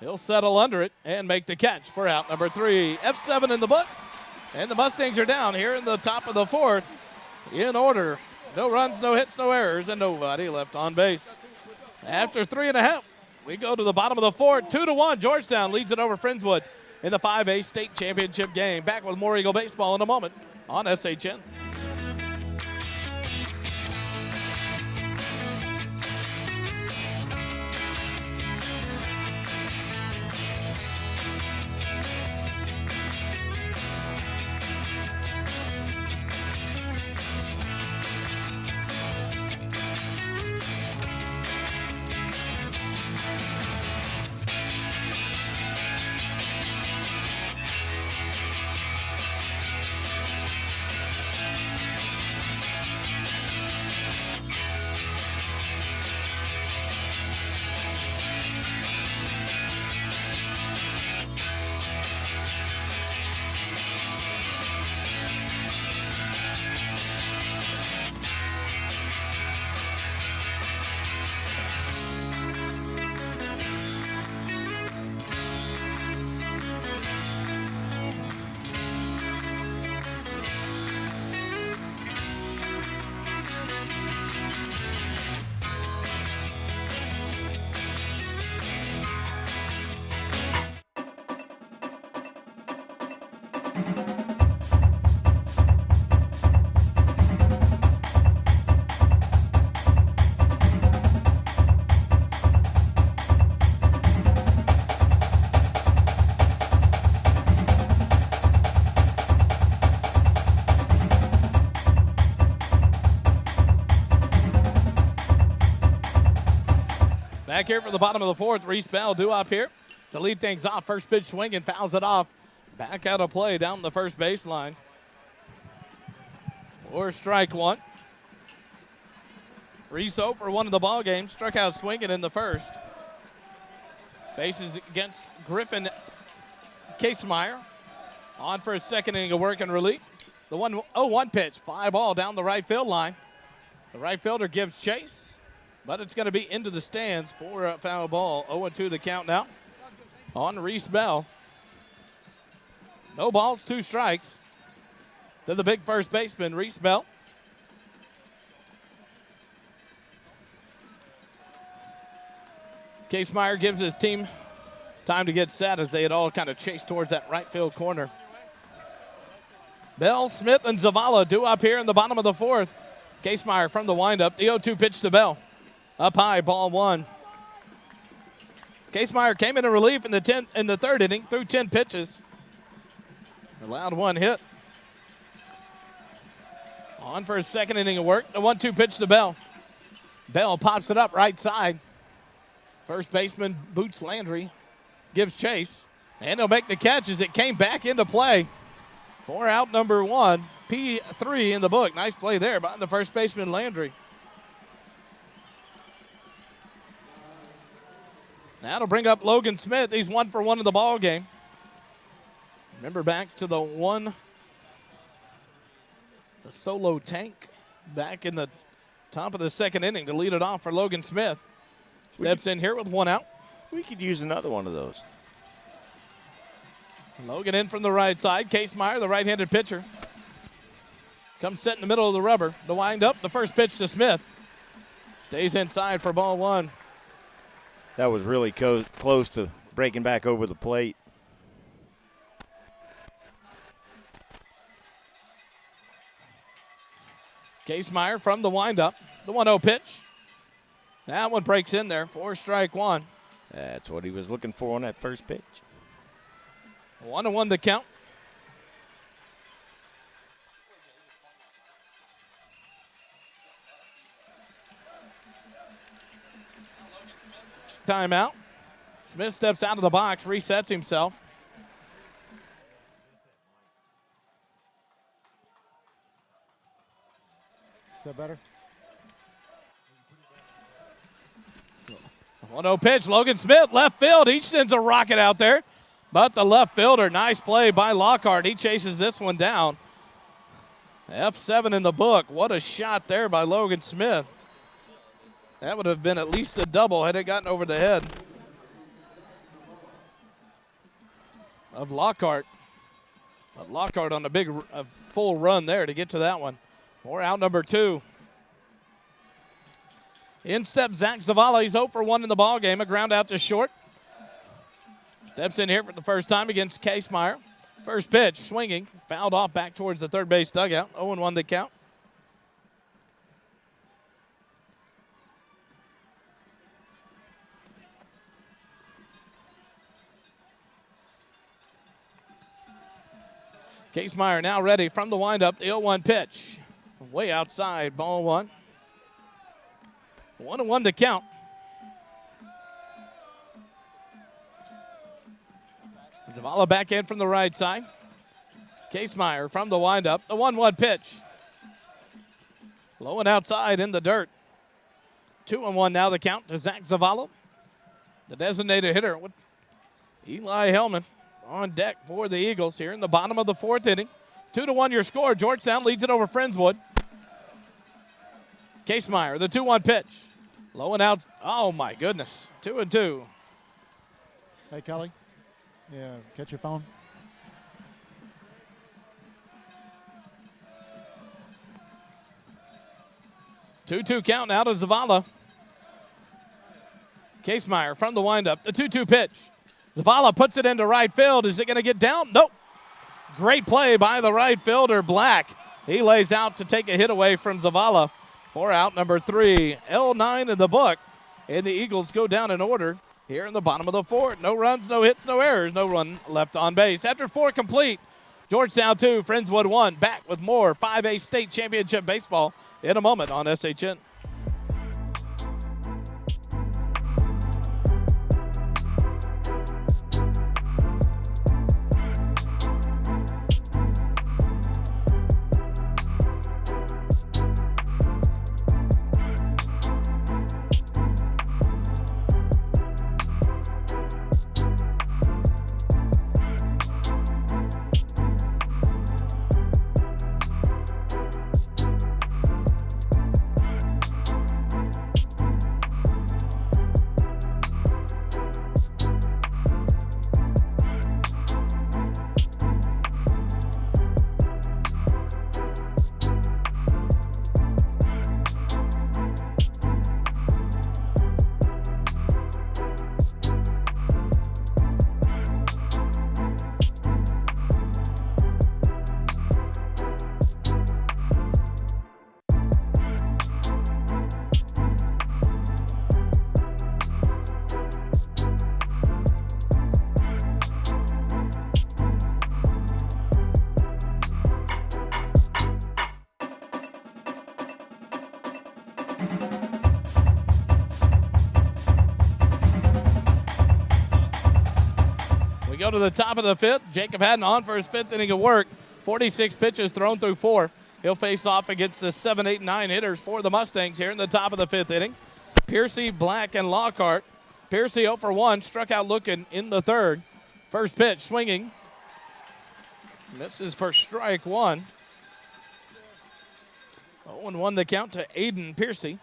Speaker 1: He'll settle under it and make the catch for out number 3. F7 in the book. And the Mustangs are down here in the top of the 4th in order. No runs, no hits, no errors, and nobody left on base. After 3.5, we go to the bottom of the 4th. 2-1, Georgetown leads it over Friendswood in the 5A state championship game. Back with more Eagle baseball in a moment on SHN. Back here for the bottom of the 4th, Reese Bell due up here to lead things off. First pitch swinging, fouls it off. Back out of play down the first baseline. Or strike 1. Reese 0 for 1 in the ball game. Struck out swinging in the first. Bases against Griffin Casemeyer. On for his 2nd inning of work and relief. The 1-0-1 pitch, fly ball down the right field line. The right fielder gives chase, but it's going to be into the stands for a foul ball. 0-2 the count now on Reese Bell. No balls, 2 strikes to the big first baseman, Reese Bell. Casemeyer gives his team time to get set as they had all kind of chased towards that right field corner. Bell, Smith, and Zavala due up here in the bottom of the 4th. Casemeyer from the windup. The 0-2 pitch to Bell. Up high, ball one. Casemeyer came into relief in the third inning, threw 10 pitches. Allowed one hit. On for his second inning of work. The 1-2 pitch to Bell. Bell pops it up right side. First baseman Boots Landry gives chase. And he'll make the catch as it came back into play. For out number one. P3 in the book. Nice play there by the first baseman Landry. Now to bring up Logan Smith. He's 1 for 1 in the ball game. Remember back to the solo tank back in the top of the second inning to lead it off for Logan Smith. Steps in here with 1 out.
Speaker 2: We could use another one of those.
Speaker 1: Logan in from the right side. Casemeyer, the right-handed pitcher, comes set in the middle of the rubber. The wind up, the first pitch to Smith. Stays inside for ball one.
Speaker 2: That was really close to breaking back over the plate.
Speaker 1: Casemeyer from the windup. The 1-0 pitch. That one breaks in there for strike one.
Speaker 2: That's what he was looking for on that first pitch.
Speaker 1: 1-1 to count. Timeout. Smith steps out of the box, resets himself.
Speaker 3: Is that better?
Speaker 1: 1-0 pitch. Logan Smith, left field. He sends a rocket out there. But the left fielder, nice play by Lockhart. He chases this one down. F7 in the book. What a shot there by Logan Smith. That would have been at least a double had it gotten over the head of Lockhart. But Lockhart on a full run there to get to that one. For out number two. In steps Zach Zavala. He's 0 for 1 in the ball game. A ground out to short. Steps in here for the first time against Casemeyer. First pitch, swinging, fouled off back towards the third base dugout. 0-1 the count. Casemeyer now ready from the windup. The 0-1 pitch. Way outside, ball one. 1-1 to count. Zavala back in from the right side. Casemeyer from the windup. The 1-1 pitch. Low and outside in the dirt. 2-1 now the count to Zach Zavala. The designated hitter with Eli Hellman on deck for the Eagles here in the bottom of the fourth inning. 2-1 your score. Georgetown leads it over Friendswood. Casemeyer, the 2-1 pitch. Low and out. Oh, my goodness. 2-2.
Speaker 3: Hey, Kelly. Yeah, catch your phone.
Speaker 1: Two count now to Zavala. Casemeyer from the windup. The 2-2 pitch. Zavala puts it into right field. Is it going to get down? Nope. Great play by the right fielder, Black. He lays out to take a hit away from Zavala for out number three. L9 in the book. And the Eagles go down in order here in the bottom of the fourth. No runs, no hits, no errors, no run left on base. After 4 complete, Georgetown 2, Friendswood 1. Back with more 5A state championship baseball in a moment on SHN. to the top of the fifth. Jacob Haddon on for his fifth inning of work. 46 pitches thrown through 4. He'll face off against the 7, 8, 9 hitters for the Mustangs here in the top of the fifth inning. Piercy, Black, and Lockhart. Piercy 0 for 1, struck out looking in the third. First pitch, swinging. Misses for strike 1. 0-1 the count to Aiden Piercy.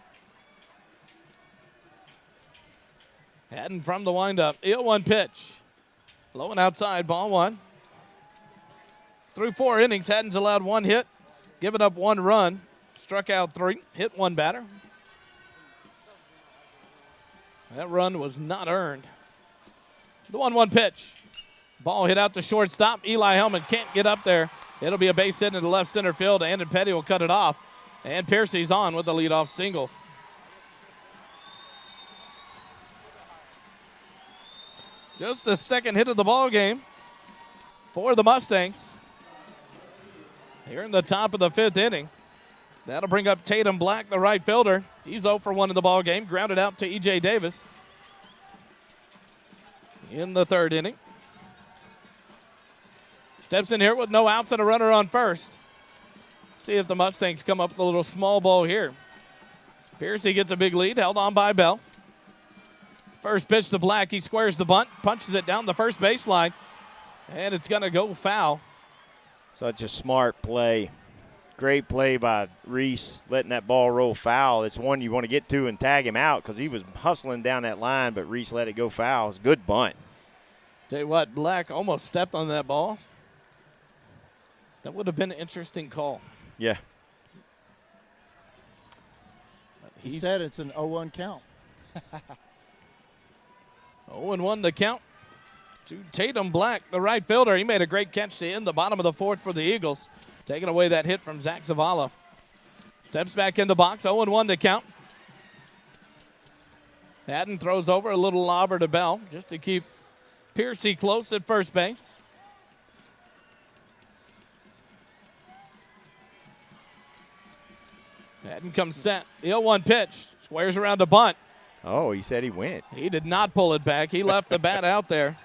Speaker 1: Haddon from the windup. 0-1 pitch. Low and outside, ball 1. Through 4 innings, Haddon's allowed 1 hit, given up 1 run, struck out 3, hit 1 batter. That run was not earned. The 1-1 pitch. Ball hit out to shortstop. Eli Hellman can't get up there. It'll be a base hit into left center field. Andon Petty will cut it off. And Piercy's on with the leadoff single. Just the second hit of the ball game for the Mustangs. Here in the top of the fifth inning. That'll bring up Tatum Black, the right fielder. He's 0 for 1 in the ball game. Grounded out to E.J. Davis in the third inning. Steps in here with no outs and a runner on first. See if the Mustangs come up with a little small ball here. Piercy gets a big lead, held on by Bell. First pitch to Black. He squares the bunt, punches it down the first baseline, and it's going to go foul.
Speaker 2: Such a smart play. Great play by Reese, letting that ball roll foul. It's one you want to get to and tag him out because he was hustling down that line, but Reese let it go foul. It's a good bunt.
Speaker 1: Tell you what, Black almost stepped on that ball. That would have been an interesting call.
Speaker 2: Yeah.
Speaker 3: Instead, it's an 0-1 count.
Speaker 1: 0-1 the count to Tatum Black, the right fielder. He made a great catch to end the bottom of the fourth for the Eagles, taking away that hit from Zach Zavala. Steps back in the box, 0-1 the count. Haddon throws over a little lobber to Bell just to keep Piercy close at first base. Haddon comes set. The 0-1 pitch. Squares around the bunt.
Speaker 2: Oh, he said he went.
Speaker 1: He did not pull it back. He left the bat out there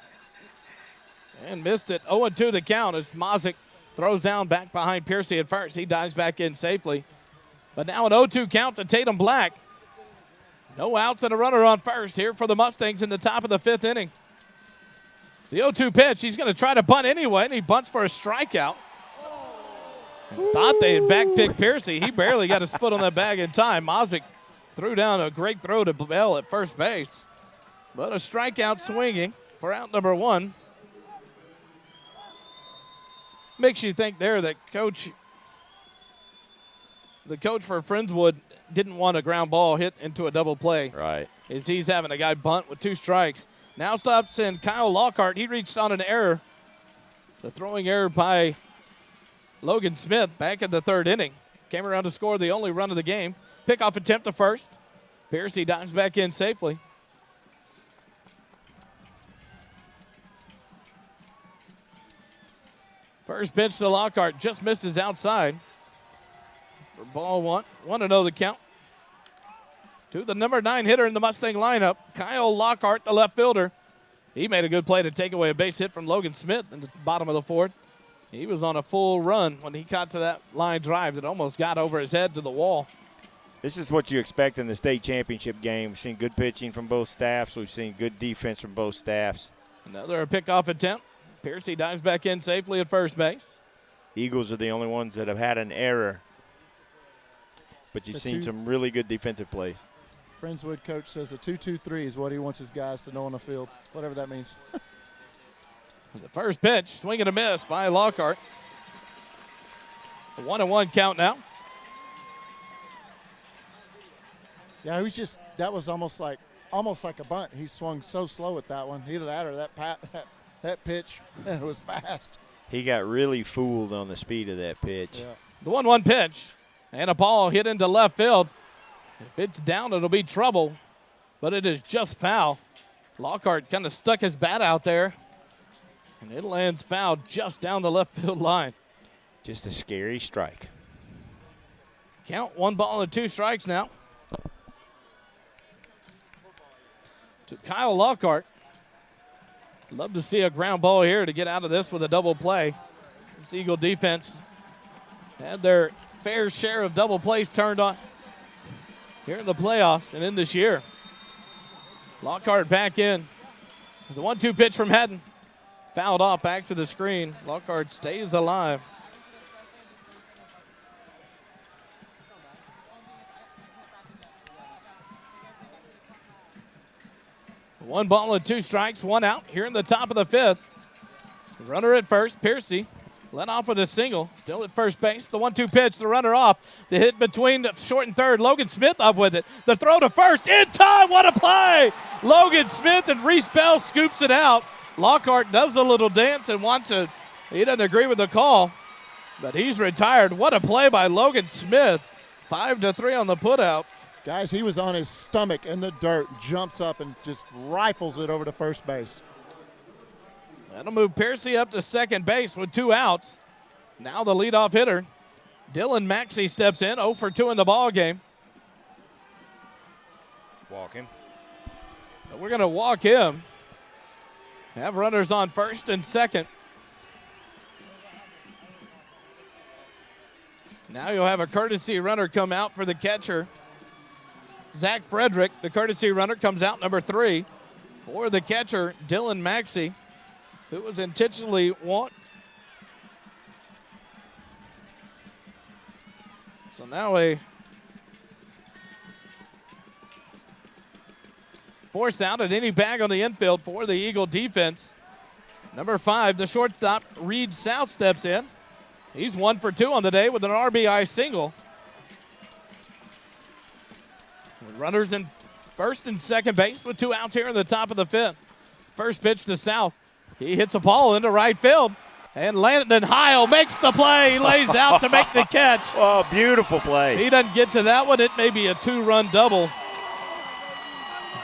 Speaker 1: and missed it. 0-2 the count as Mazick throws down back behind Piercy at first. He dives back in safely. But now an 0-2 count to Tatum Black. No outs and a runner on first here for the Mustangs in the top of the fifth inning. The 0-2 pitch. He's going to try to bunt anyway, and he bunts for a strikeout. Thought they had backpicked Piercy. He barely got his foot on that bag in time. Mazick threw down a great throw to Bell at first base. But a strikeout swinging for out number 1. Makes you think there that the coach for Friendswood didn't want a ground ball hit into a double play.
Speaker 2: Right.
Speaker 1: As he's having a guy bunt with 2 strikes. Now stops in Kyle Lockhart. He reached on an error. The throwing error by Logan Smith back in the third inning. Came around to score the only run of the game. Pickoff attempt to first. Piercy dives back in safely. First pitch to Lockhart just misses outside. For ball 1. 1-0 the count. To the number 9 hitter in the Mustang lineup, Kyle Lockhart, the left fielder. He made a good play to take away a base hit from Logan Smith in the bottom of the fourth. He was on a full run when he got to that line drive that almost got over his head to the wall.
Speaker 2: This is what you expect in the state championship game. We've seen good pitching from both staffs. We've seen good defense from both staffs.
Speaker 1: Another pickoff attempt. Piercy dives back in safely at first base.
Speaker 2: Eagles are the only ones that have had an error. But you've seen some really good defensive plays.
Speaker 3: Friendswood coach says a 2-2-3 is what he wants his guys to know on the field, whatever that means.
Speaker 1: The first pitch, swing and a miss by Lockhart. A 1-1 count now.
Speaker 3: Yeah, that was almost like a bunt. He swung so slow at that one. Either that or that pitch it was fast.
Speaker 2: He got really fooled on the speed of that pitch.
Speaker 3: Yeah.
Speaker 1: The 1-1 pitch and a ball hit into left field. If it's down, it'll be trouble, but it is just foul. Lockhart kind of stuck his bat out there, and it lands foul just down the left field line.
Speaker 2: Just a scary strike.
Speaker 1: Count 1 ball and 2 strikes now. To Kyle Lockhart. Love to see a ground ball here to get out of this with a double play. This Eagle defense had their fair share of double plays turned on here in the playoffs and in this year. Lockhart back in. The 1-2 pitch from Haddon. Fouled off back to the screen. Lockhart stays alive. One ball and 2 strikes, 1 out here in the top of the 5th. Runner at first, Piercy led off with a single. Still at first base. The 1-2 pitch, the runner off. The hit between short and third. Logan Smith up with it. The throw to first in time. What a play! Logan Smith and Reese Bell scoops it out. Lockhart does a little dance and he doesn't agree with the call, but he's retired. What a play by Logan Smith. 5-3 on the putout.
Speaker 3: Guys, he was on his stomach in the dirt, jumps up and just rifles it over to first base.
Speaker 1: That'll move Piercy up to second base with 2 outs. Now the leadoff hitter, Dylan Maxey, steps in, 0 for 2 in the ball game.
Speaker 2: Walk him.
Speaker 1: We're going to walk him. Have runners on first and second. Now you'll have a courtesy runner come out for the catcher. Zach Frederick, the courtesy runner, comes out number 3 for the catcher, Dylan Maxey, who was intentionally walked. So now a force out at any bag on the infield for the Eagle defense. Number 5, the shortstop, Reed South, steps in. He's 1 for 2 on the day with an RBI single. Runners in first and second base with 2 outs here in the top of the 5th. First pitch to South. He hits a ball into right field. And Landon Heil makes the play. He lays out to make the catch.
Speaker 2: Oh, beautiful play.
Speaker 1: He doesn't get to that one. It may be a 2-run double.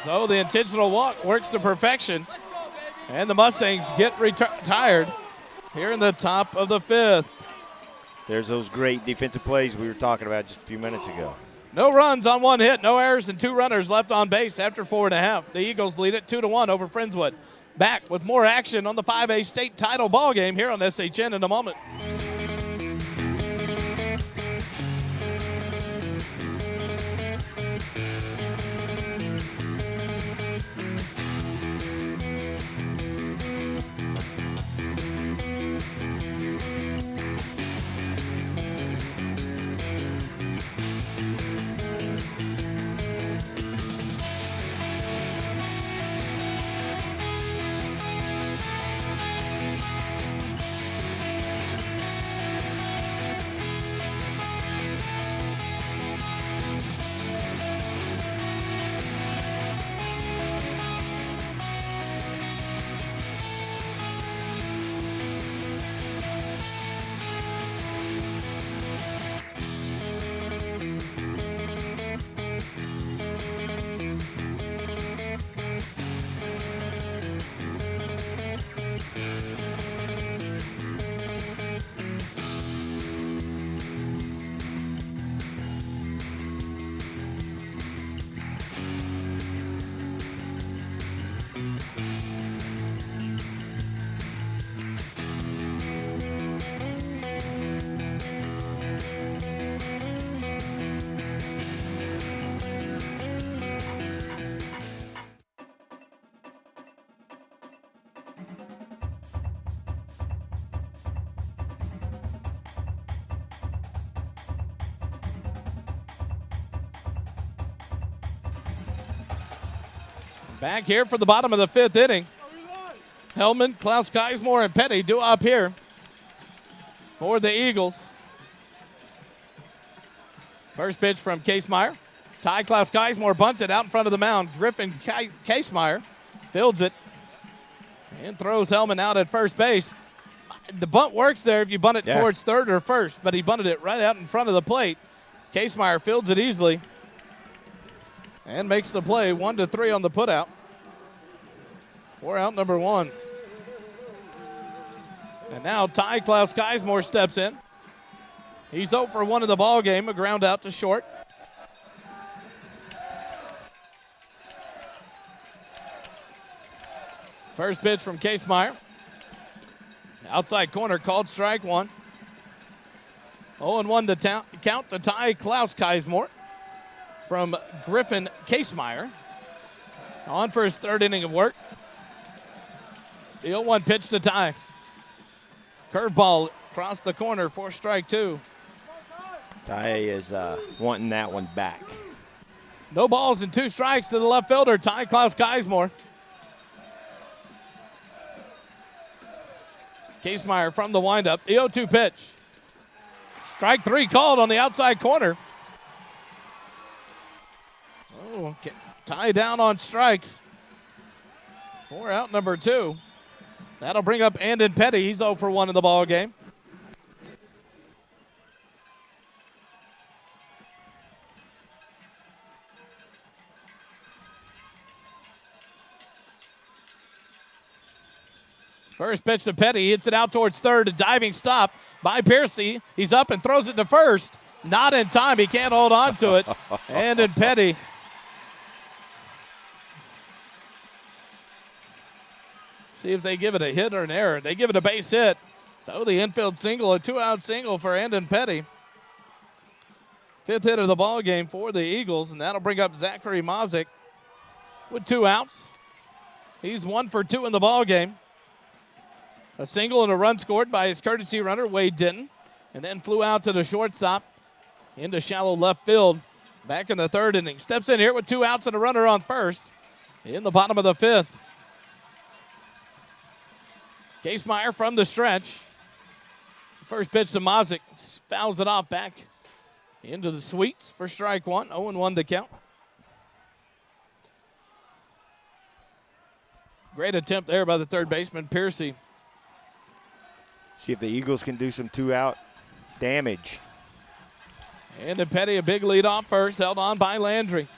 Speaker 1: So the intentional walk works to perfection. And the Mustangs get retired here in the top of the 5th.
Speaker 2: There's those great defensive plays we were talking about just a few minutes ago.
Speaker 1: No runs on 1 hit, no errors, and 2 runners left on base after 4.5. The Eagles lead it 2-1 over Friendswood. Back with more action on the 5A state title ball game here on SHN in a moment. Back here for the bottom of the 5th inning. Hellman, Klaus Geismore, and Petty do up here for the Eagles. First pitch from Casemeyer. Ty Klaus Geismore bunts it out in front of the mound. Griffin Casemeyer fields it and throws Hellman out at first base. The bunt works there if you bunt it towards third or first, but he bunted it right out in front of the plate. Casemeyer fields it easily and makes the play. 1-3 on the putout. For out number 1. And now Ty Klaus Geismore steps in. He's 0 for 1 in the ball game. A ground out to short. First pitch from Casemeyer. Outside corner called strike one. 0-1 to count to tie Klaus Keismore from Griffin Casemeyer. On for his third inning of work. The 0-1 pitch to tie. Curveball across the corner for strike two.
Speaker 2: Ty is wanting that one back.
Speaker 1: No balls and 2 strikes to the left fielder, Ty Klaus Keismore. Casemeyer from the windup. The 0-2 pitch. Strike 3 called on the outside corner. So Ty down on strikes. 4 out number 2. That'll bring up Andon Petty. He's 0 for 1 in the ball game. First pitch to Petty. He hits it out towards third. A diving stop by Piercy. He's up and throws it to first. Not in time. He can't hold on to it. Andon Petty. See if they give it a hit or an error. They give it a base hit. So the infield single, a 2-out single for Andon Petty. 5th hit of the ball game for the Eagles, and that'll bring up Zachary Mazik with 2 outs. He's 1 for 2 in the ball game. A single and a run scored by his courtesy runner, Wade Denton, and then flew out to the shortstop into shallow left field. Back in the 3rd inning. Steps in here with 2 outs and a runner on first in the bottom of the 5th. Casemeyer from the stretch. First pitch to Mazik. Fouls it off back into the sweets for strike 1. 0-1 to count. Great attempt there by the third baseman, Piercy.
Speaker 2: See if the Eagles can do some 2-out damage.
Speaker 1: And Petty, a big lead off first, held on by Landry.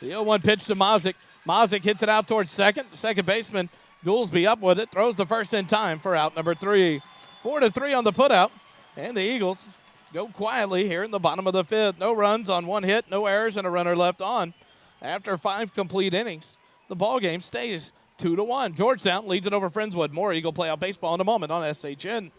Speaker 1: The 0-1 pitch to Mazik. Mazik hits it out towards second. The second baseman, Goolsby, up with it. Throws the first in time for out number 3. 4-3 on the putout. And the Eagles go quietly here in the bottom of the 5th. No runs on 1 hit, no errors, and a runner left on. After 5 complete innings, the ball game stays 2-1. Georgetown leads it over Friendswood. More Eagle Playoff Baseball in a moment on SHN.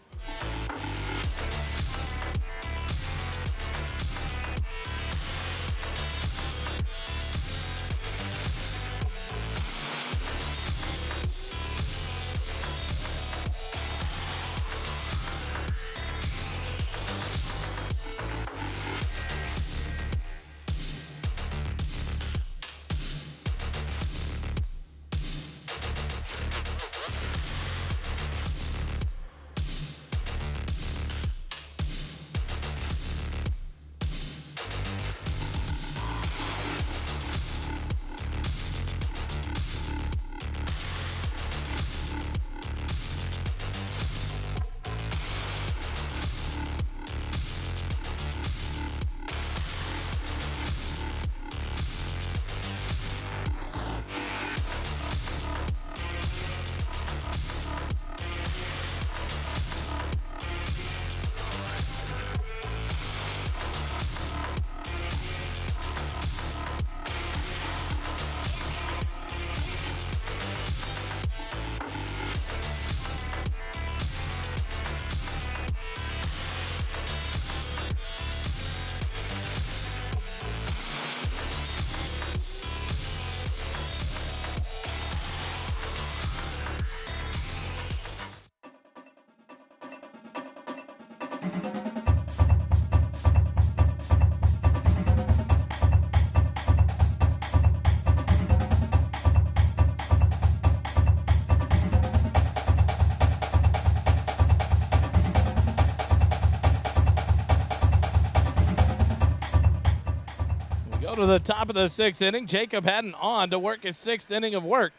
Speaker 1: To the top of the 6th inning. Jacob Haddon on to work his 6th inning of work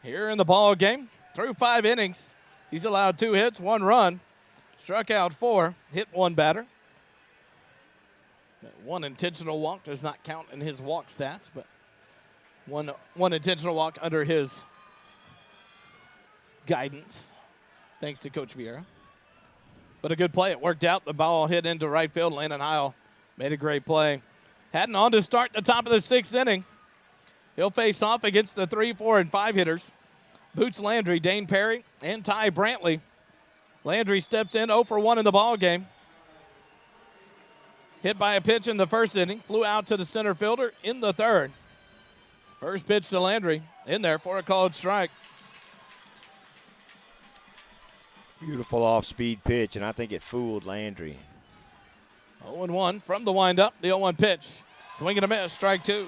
Speaker 1: here in the ball game. Through 5 innings, he's allowed 2 hits, 1 run, struck out 4, hit 1 batter. That 1 intentional walk does not count in his walk stats, but one intentional walk under his guidance, thanks to Coach Vieira. But a good play. It worked out. The ball hit into right field. Landon Heil made a great play. Haddon on to start the top of the 6th inning. He'll face off against the 3, 4, and 5 hitters. Boots Landry, Dane Perry, and Ty Brantley. Landry steps in 0 for 1 in the ball game. Hit by a pitch in the first inning, flew out to the center fielder in the third. First pitch to Landry, in there for a called strike.
Speaker 2: Beautiful off-speed pitch, and I think it fooled Landry.
Speaker 1: 0-1 from the windup, the 0-1 pitch. Swing and a miss, strike 2.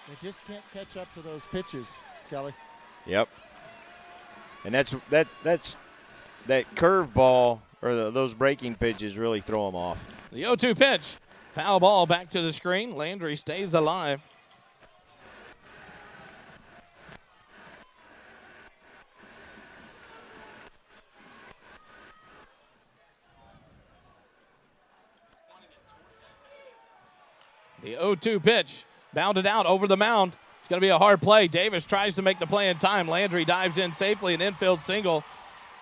Speaker 3: They just can't catch up to those pitches, Kelly.
Speaker 2: Yep. And that's that curveball or those breaking pitches really throw them off.
Speaker 1: The 0-2 pitch. Foul ball back to the screen. Landry stays alive. The 0-2 pitch. Bounded out over the mound. It's going to be a hard play. Davis tries to make the play in time. Landry dives in safely, an infield single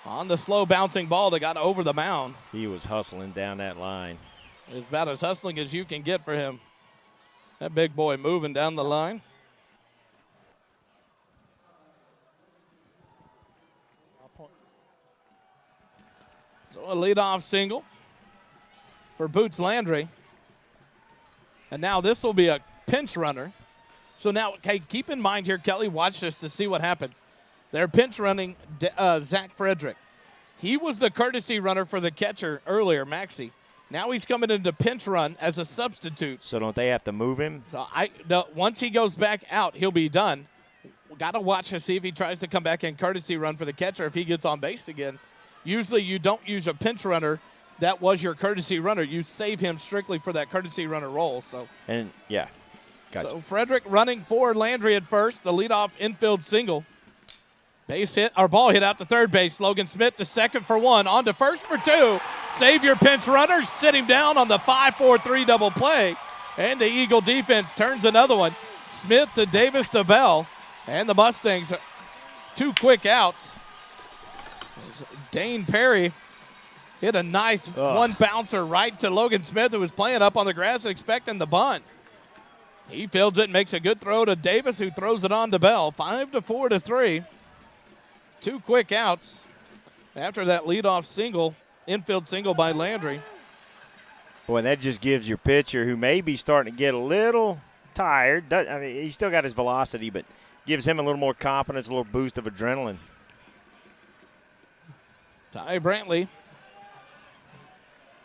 Speaker 1: on the slow bouncing ball that got over the mound.
Speaker 2: He was hustling down that line.
Speaker 1: It's about as hustling as you can get for him. That big boy moving down the line. So a leadoff single for Boots Landry. And now this will be a pinch runner. So now, okay, keep in mind here, Kelly, watch this to see what happens. They're pinch running Zach Frederick. He was the courtesy runner for the catcher earlier, Maxey. Now he's coming into pinch run as a substitute.
Speaker 2: So don't they have to move him?
Speaker 1: So once he goes back out, he'll be done. Got to watch to see if he tries to come back in courtesy run for the catcher if he gets on base again. Usually you don't use a pinch runner. That was your courtesy runner. You save him strictly for that courtesy runner role.
Speaker 2: And yeah, gotcha.
Speaker 1: So Frederick running for Landry at first, the leadoff infield single. Base hit, or ball hit out to third base. Logan Smith to second for 1, on to first for 2. Save your pinch runner, sit him down on the 5-4-3 double play. And the Eagle defense turns another one. Smith to Davis to Bell. And the Mustangs, 2 quick outs. Dane Perry hit a nice one bouncer right to Logan Smith, who was playing up on the grass expecting the bunt. He fields it and makes a good throw to Davis, who throws it on to Bell. 5-4-3. 2 quick outs after that leadoff single, infield single by Landry.
Speaker 2: Boy, and that just gives your pitcher, who may be starting to get a little tired. I mean, he's still got his velocity, but gives him a little more confidence, a little boost of adrenaline.
Speaker 1: Ty Brantley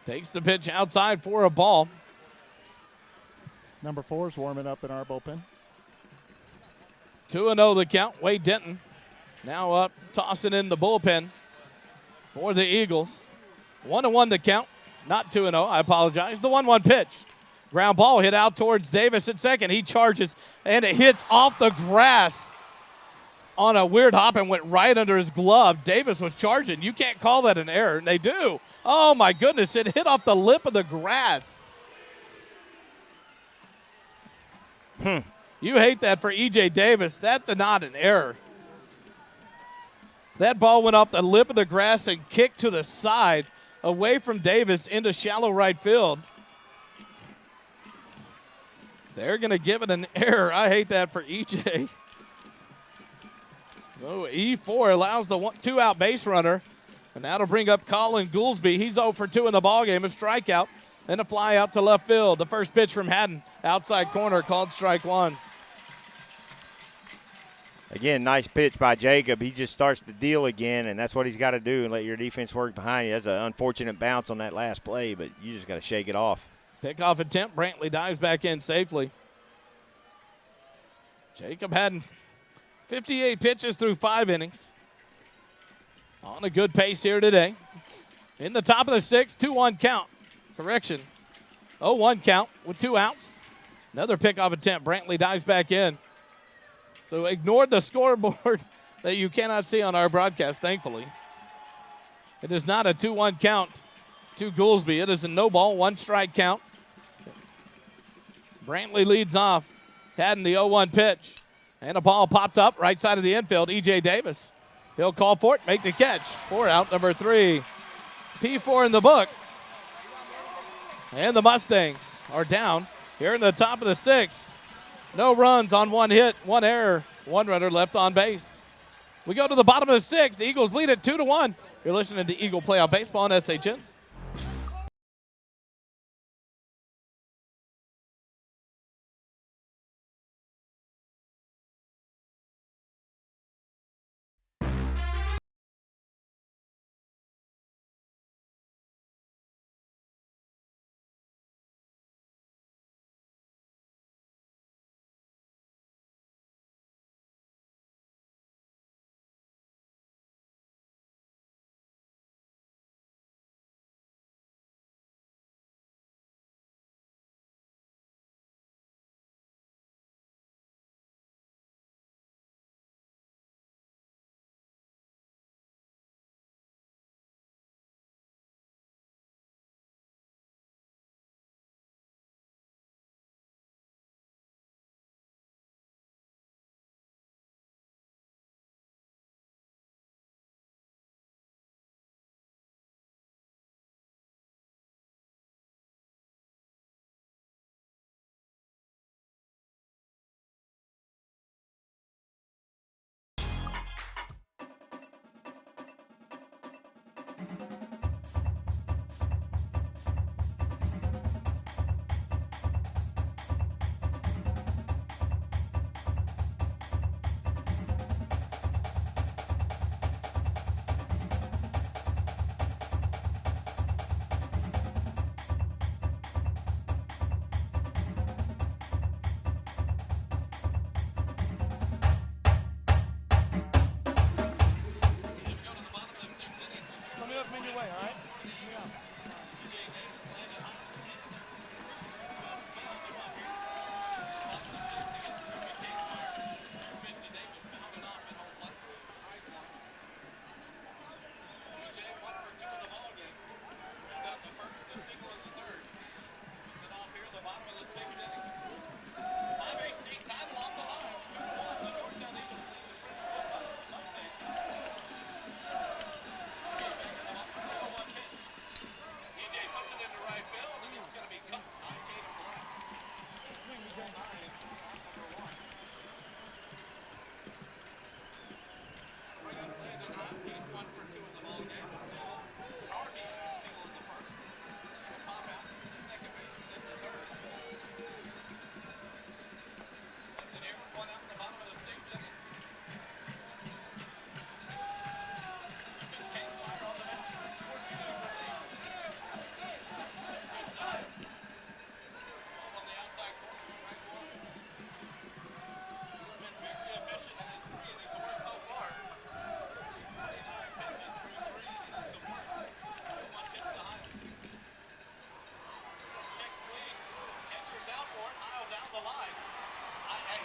Speaker 1: takes the pitch outside for a ball.
Speaker 3: Number 4 is warming up in our bullpen.
Speaker 1: 2-0 the count. Wade Denton now up, tossing in the bullpen for the Eagles. 1-1 the count. Not 2-0, I apologize. The 1-1 pitch. Ground ball hit out towards Davis at second. He charges, and it hits off the grass on a weird hop and went right under his glove. Davis was charging. You can't call that an error, and they do. Oh, my goodness. It hit off the lip of the grass. You hate that for E.J. Davis. That's not an error. That ball went off the lip of the grass and kicked to the side away from Davis into shallow right field. They're going to give it an error. I hate that for E.J. So E4 allows the 2-out base runner, and that'll bring up Colin Goolsby. He's 0 for 2 in the ballgame, a strikeout, and a fly out to left field. The first pitch from Haddon, outside corner, called strike 1.
Speaker 2: Again, nice pitch by Jacob. He just starts the deal again, and that's what he's got to do, and let your defense work behind you. That's an unfortunate bounce on that last play, but you just got to shake it off.
Speaker 1: Pickoff attempt. Brantley dives back in safely. Jacob Haddon, 58 pitches through 5 innings. On a good pace here today. In the top of the 6th, 2-1 count. Correction. 0-1 count with 2 outs. Another pickoff attempt. Brantley dives back in. So ignore the scoreboard that you cannot see on our broadcast, thankfully. It is not a 2-1 count to Goolsby. It is a no ball, 1 strike count. Brantley leads off. Haddon the 0-1 pitch. And a ball popped up right side of the infield. E.J. Davis. He'll call for it, make the catch. 4 out, number 3. P4 in the book. And the Mustangs are down here in the top of the 6th. No runs on 1 hit, 1 error, 1 runner left on base. We go to the bottom of the sixth. The Eagles lead it 2-1. You're listening to Eagle Playoff Baseball on SHN.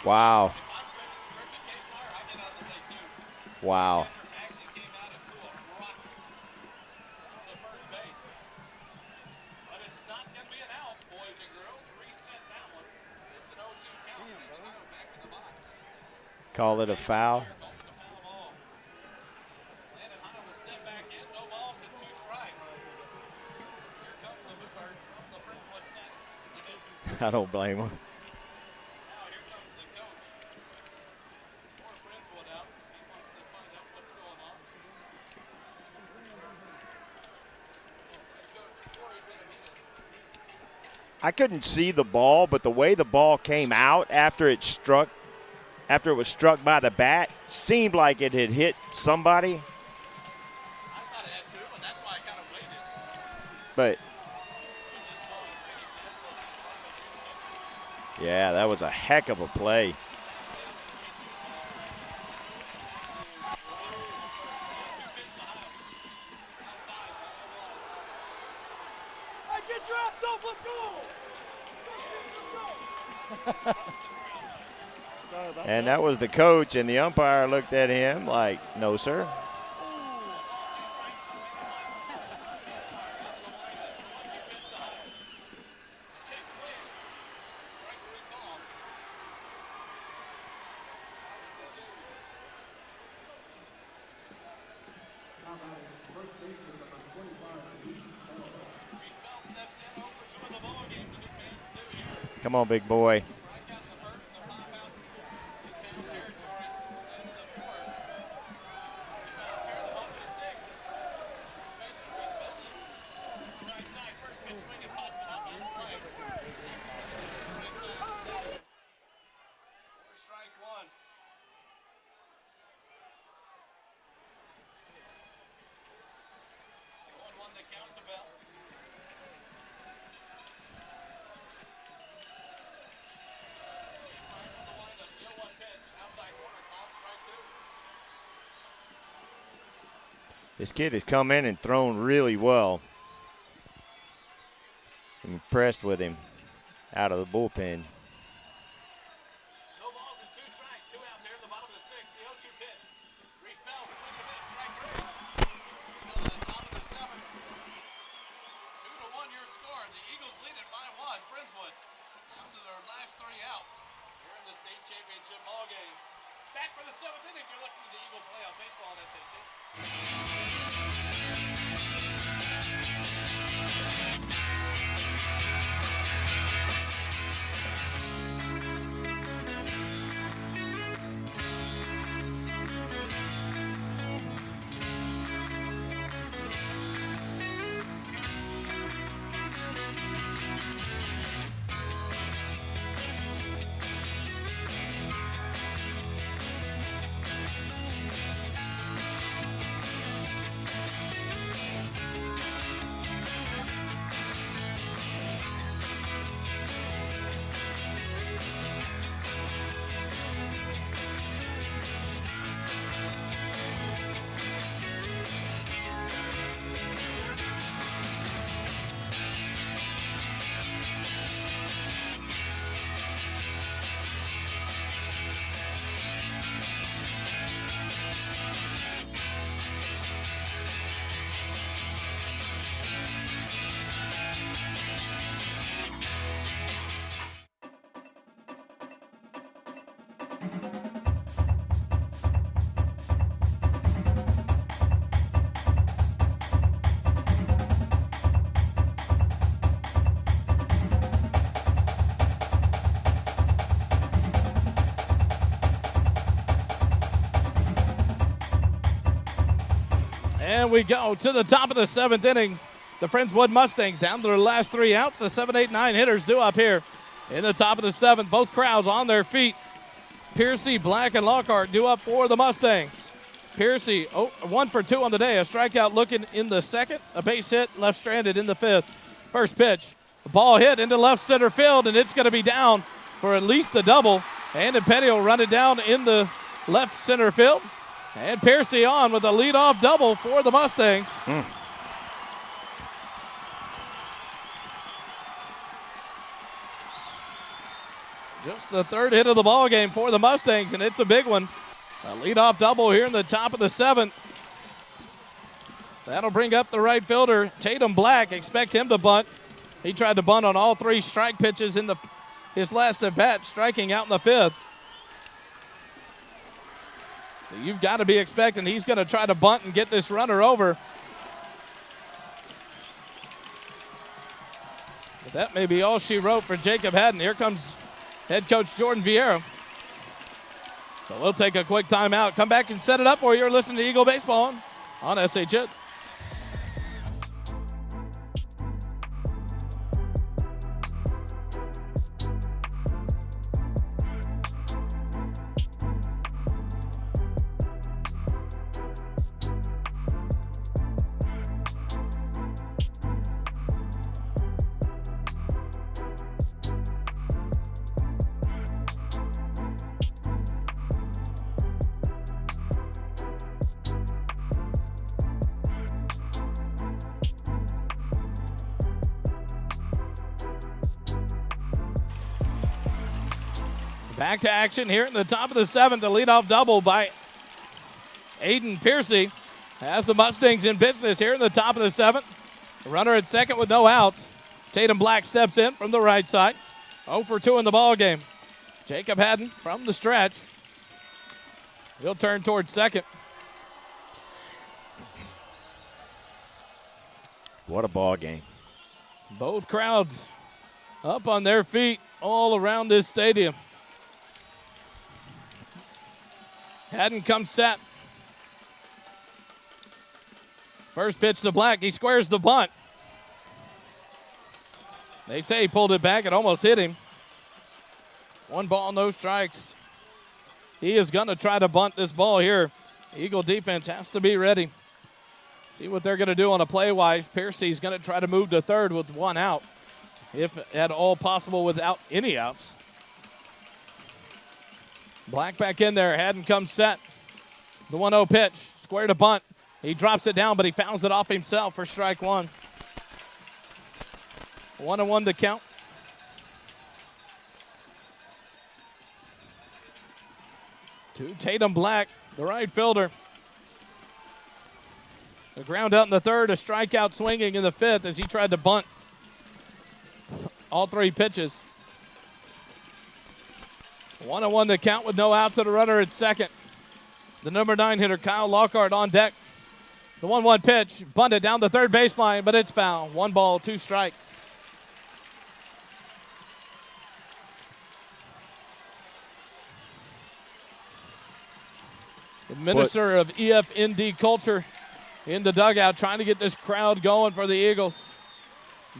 Speaker 2: Wow. Wow. Call it a foul. I don't blame him. I couldn't see the ball, but the way the ball came out after it was struck by the bat, seemed like it had hit somebody.
Speaker 1: I thought it had too, but that's why I kind of waited.
Speaker 2: But yeah, that was a heck of a play.
Speaker 5: Get your ass up, let's go!
Speaker 2: And that was the coach, and the umpire looked at him like, no, sir. Come on, big boy. This kid has come in and thrown really well. I'm impressed with him out of the bullpen.
Speaker 1: No balls and 2 strikes, 2 outs here in the bottom of the 6th. The 0-2 pitch. Reese Bell swing and a miss, strike 3. Go to the top of the 7th. 2-1 your score. The Eagles lead it by 1. Friendswood down to their last 3 outs here in the state championship ball game. Back for the 7th inning. You're listening to Eagle Playoff Baseball on SHN. And we go to the top of the 7th inning. The Friendswood Mustangs down to their last 3 outs. The 7, 8, 9 hitters due up here in the top of the 7th. Both crowds on their feet. Piercy, Black, and Lockhart due up for the Mustangs. Piercy, 1 for 2 on the day. A strikeout looking in the 2nd. A base hit, left stranded in the 5th. First pitch, the ball hit into left center field, and it's going to be down for at least a double. And Petty will run it down in the left center field. And Piercy on with a leadoff double for the Mustangs. Just the 3rd hit of the ball game for the Mustangs, and it's a big one. A leadoff double here in the top of the 7th. That'll bring up the right fielder, Tatum Black. Expect him to bunt. He tried to bunt on all 3 strike pitches in his last at bat, striking out in the 5th. You've got to be expecting he's going to try to bunt and get this runner over. But that may be all she wrote for Jacob Haddon. Here comes head coach Jordan Vieira. So we'll take a quick timeout, come back and set it up, or you're listening to Eagle Baseball on SHN. Back to action here in the top of the 7th. A leadoff double by Aiden Piercy has the Mustangs in business here in the top of the 7th. The runner at second with no outs. Tatum Black steps in from the right side. 0 for 2 in the ball game. Jacob Haddon from the stretch. He'll turn towards second.
Speaker 2: What a ball game.
Speaker 1: Both crowds up on their feet all around this stadium. Haddon comes set. First pitch to Black. He squares the bunt. They say he pulled it back. It almost hit him. 1 ball, no strikes. He is going to try to bunt this ball here. Eagle defense has to be ready. See what they're going to do on a play-wise. Piercy's going to try to move to third with 1 out, if at all possible without any outs. Black back in there. Haddon comes set. The 1-0 pitch. Square to bunt. He drops it down, but he fouls it off himself for strike one. 1-1 to count. To Tatum Black, the right fielder. A ground out in the third, a strikeout swinging in the fifth as he tried to bunt all three pitches. 1-1 to count with no outs to the runner at second. The number 9 hitter, Kyle Lockhart, on deck. The 1-1 pitch, bunted down the third baseline, but it's foul. 1 ball, 2 strikes. The minister of EFND culture in the dugout trying to get this crowd going for the Eagles.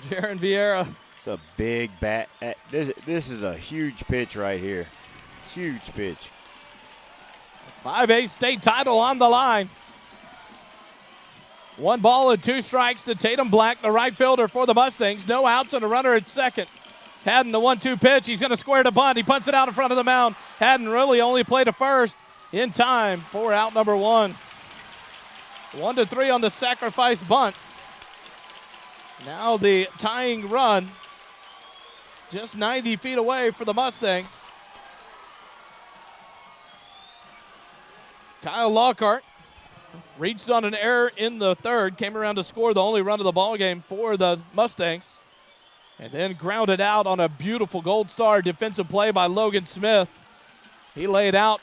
Speaker 1: Jaron Vieira.
Speaker 2: It's a big bat. This is a huge pitch right here. Huge pitch.
Speaker 1: 5A state title on the line. 1 ball and 2 strikes to Tatum Black, the right fielder for the Mustangs. No outs and a runner at second. Haddon, the 1-2 pitch. He's going to square to bunt. He punts it out in front of the mound. Haddon really only played to first in time for out number 1. 1-3 on the sacrifice bunt. Now the tying run just 90 feet away for the Mustangs. Kyle Lockhart reached on an error in the third, came around to score the only run of the ball game for the Mustangs, and then grounded out on a beautiful Gold Star defensive play by Logan Smith. He laid out,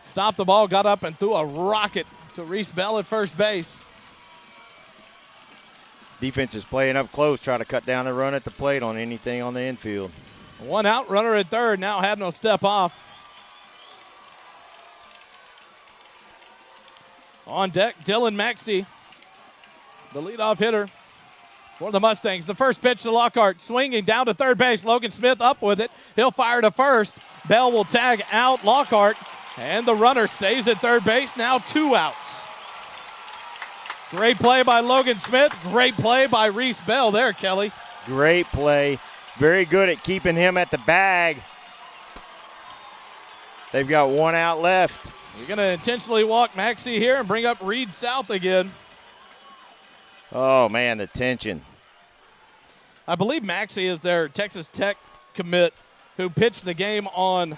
Speaker 1: stopped the ball, got up and threw a rocket to Reese Bell at first base.
Speaker 2: Defense is playing up close, try to cut down the run at the plate on anything on the infield.
Speaker 1: 1 out, runner at third. Now had no step off. On deck, Dylan Maxey, the leadoff hitter for the Mustangs. The first pitch to Lockhart, swinging down to third base. Logan Smith up with it. He'll fire to first. Bell will tag out Lockhart, and the runner stays at third base. Now 2 outs. Great play by Logan Smith. Great play by Reese Bell there, Kelly.
Speaker 2: Great play. Very good at keeping him at the bag. They've got 1 out left.
Speaker 1: You're going to intentionally walk Maxey here and bring up Reed South again.
Speaker 2: Oh, man, the tension.
Speaker 1: I believe Maxey is their Texas Tech commit who pitched the game on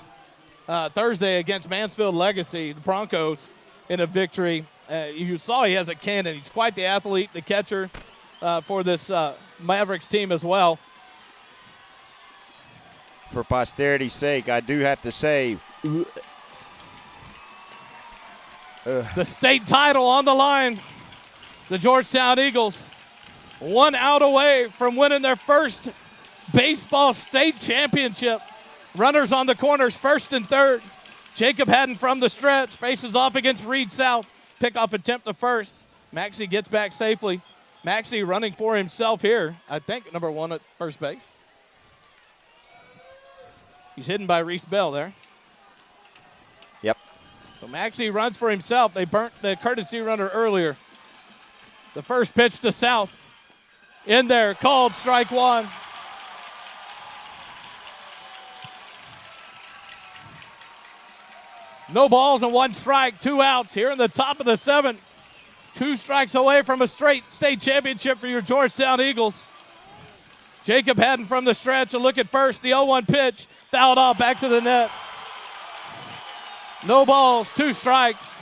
Speaker 1: Thursday against Mansfield Legacy, the Broncos, in a victory. You saw he has a cannon. He's quite the athlete, the catcher for this Mavericks team as well.
Speaker 2: For posterity's sake, I do have to say,
Speaker 1: the state title on the line. The Georgetown Eagles 1 out away from winning their first baseball state championship. Runners on the corners, first and third. Jacob Haddon from the stretch faces off against Reed South. Pickoff attempt to first. Maxey gets back safely. Maxey running for himself here. I think number 1 at first base. He's hidden by Reese Bell there.
Speaker 2: Yep.
Speaker 1: So Maxey runs for himself. They burnt the courtesy runner earlier. The first pitch to South. In there, called strike 1. No balls and 1 strike, 2 outs here in the top of the 7th. 2 strikes away from a straight state championship for your Georgetown Eagles. Jacob Haddon from the stretch, a look at first. The 0-1 pitch, fouled off back to the net. No balls, 2 strikes.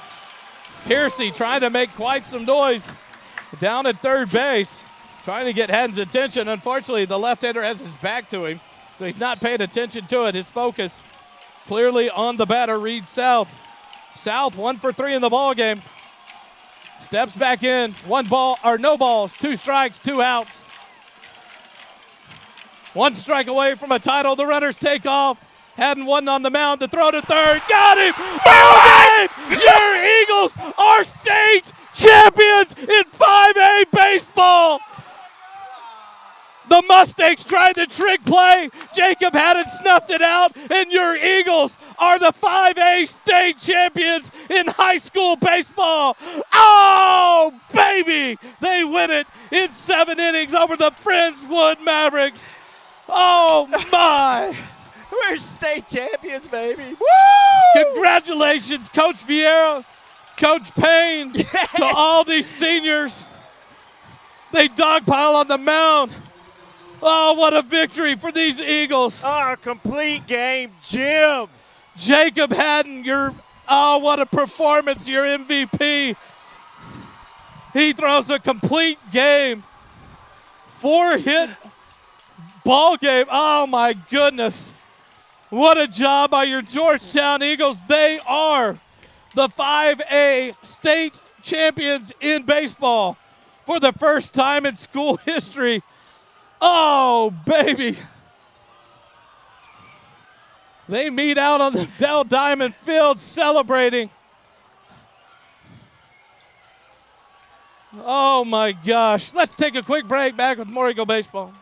Speaker 1: Piercy trying to make quite some noise down at third base, trying to get Haddon's attention. Unfortunately, the left-hander has his back to him, so he's not paying attention to it. His focus clearly on the batter, Reed South. South 1 for 3 in the ball game. Steps back in, 1 ball or no balls, 2 strikes, 2 outs. 1 strike away from a title. The runners take off. Haddon 1 on the mound to throw to third. Got him! Ball game! Your Eagles are state champions in 5A baseball. The Mustangs tried the trick play. Jacob Haddon snuffed it out, and your Eagles are the 5A state champions in high school baseball. Oh, baby! They win it in 7 innings over the Friendswood Mavericks. Oh, my!
Speaker 2: We're state champions, baby. Woo!
Speaker 1: Congratulations, Coach Vieira. Coach Payne to all these seniors. They dogpile on the mound. Oh, what a victory for these Eagles.
Speaker 2: Oh, a complete game, Jim.
Speaker 1: Jacob Haddon, what a performance, your MVP. He throws a complete game. 4-hit ball game. Oh, my goodness. What a job by your Georgetown Eagles. They are the 5A state champions in baseball for the first time in school history. Oh, baby. They meet out on the Dell Diamond Field celebrating. Oh, my gosh. Let's take a quick break. Back with more Eagle Baseball.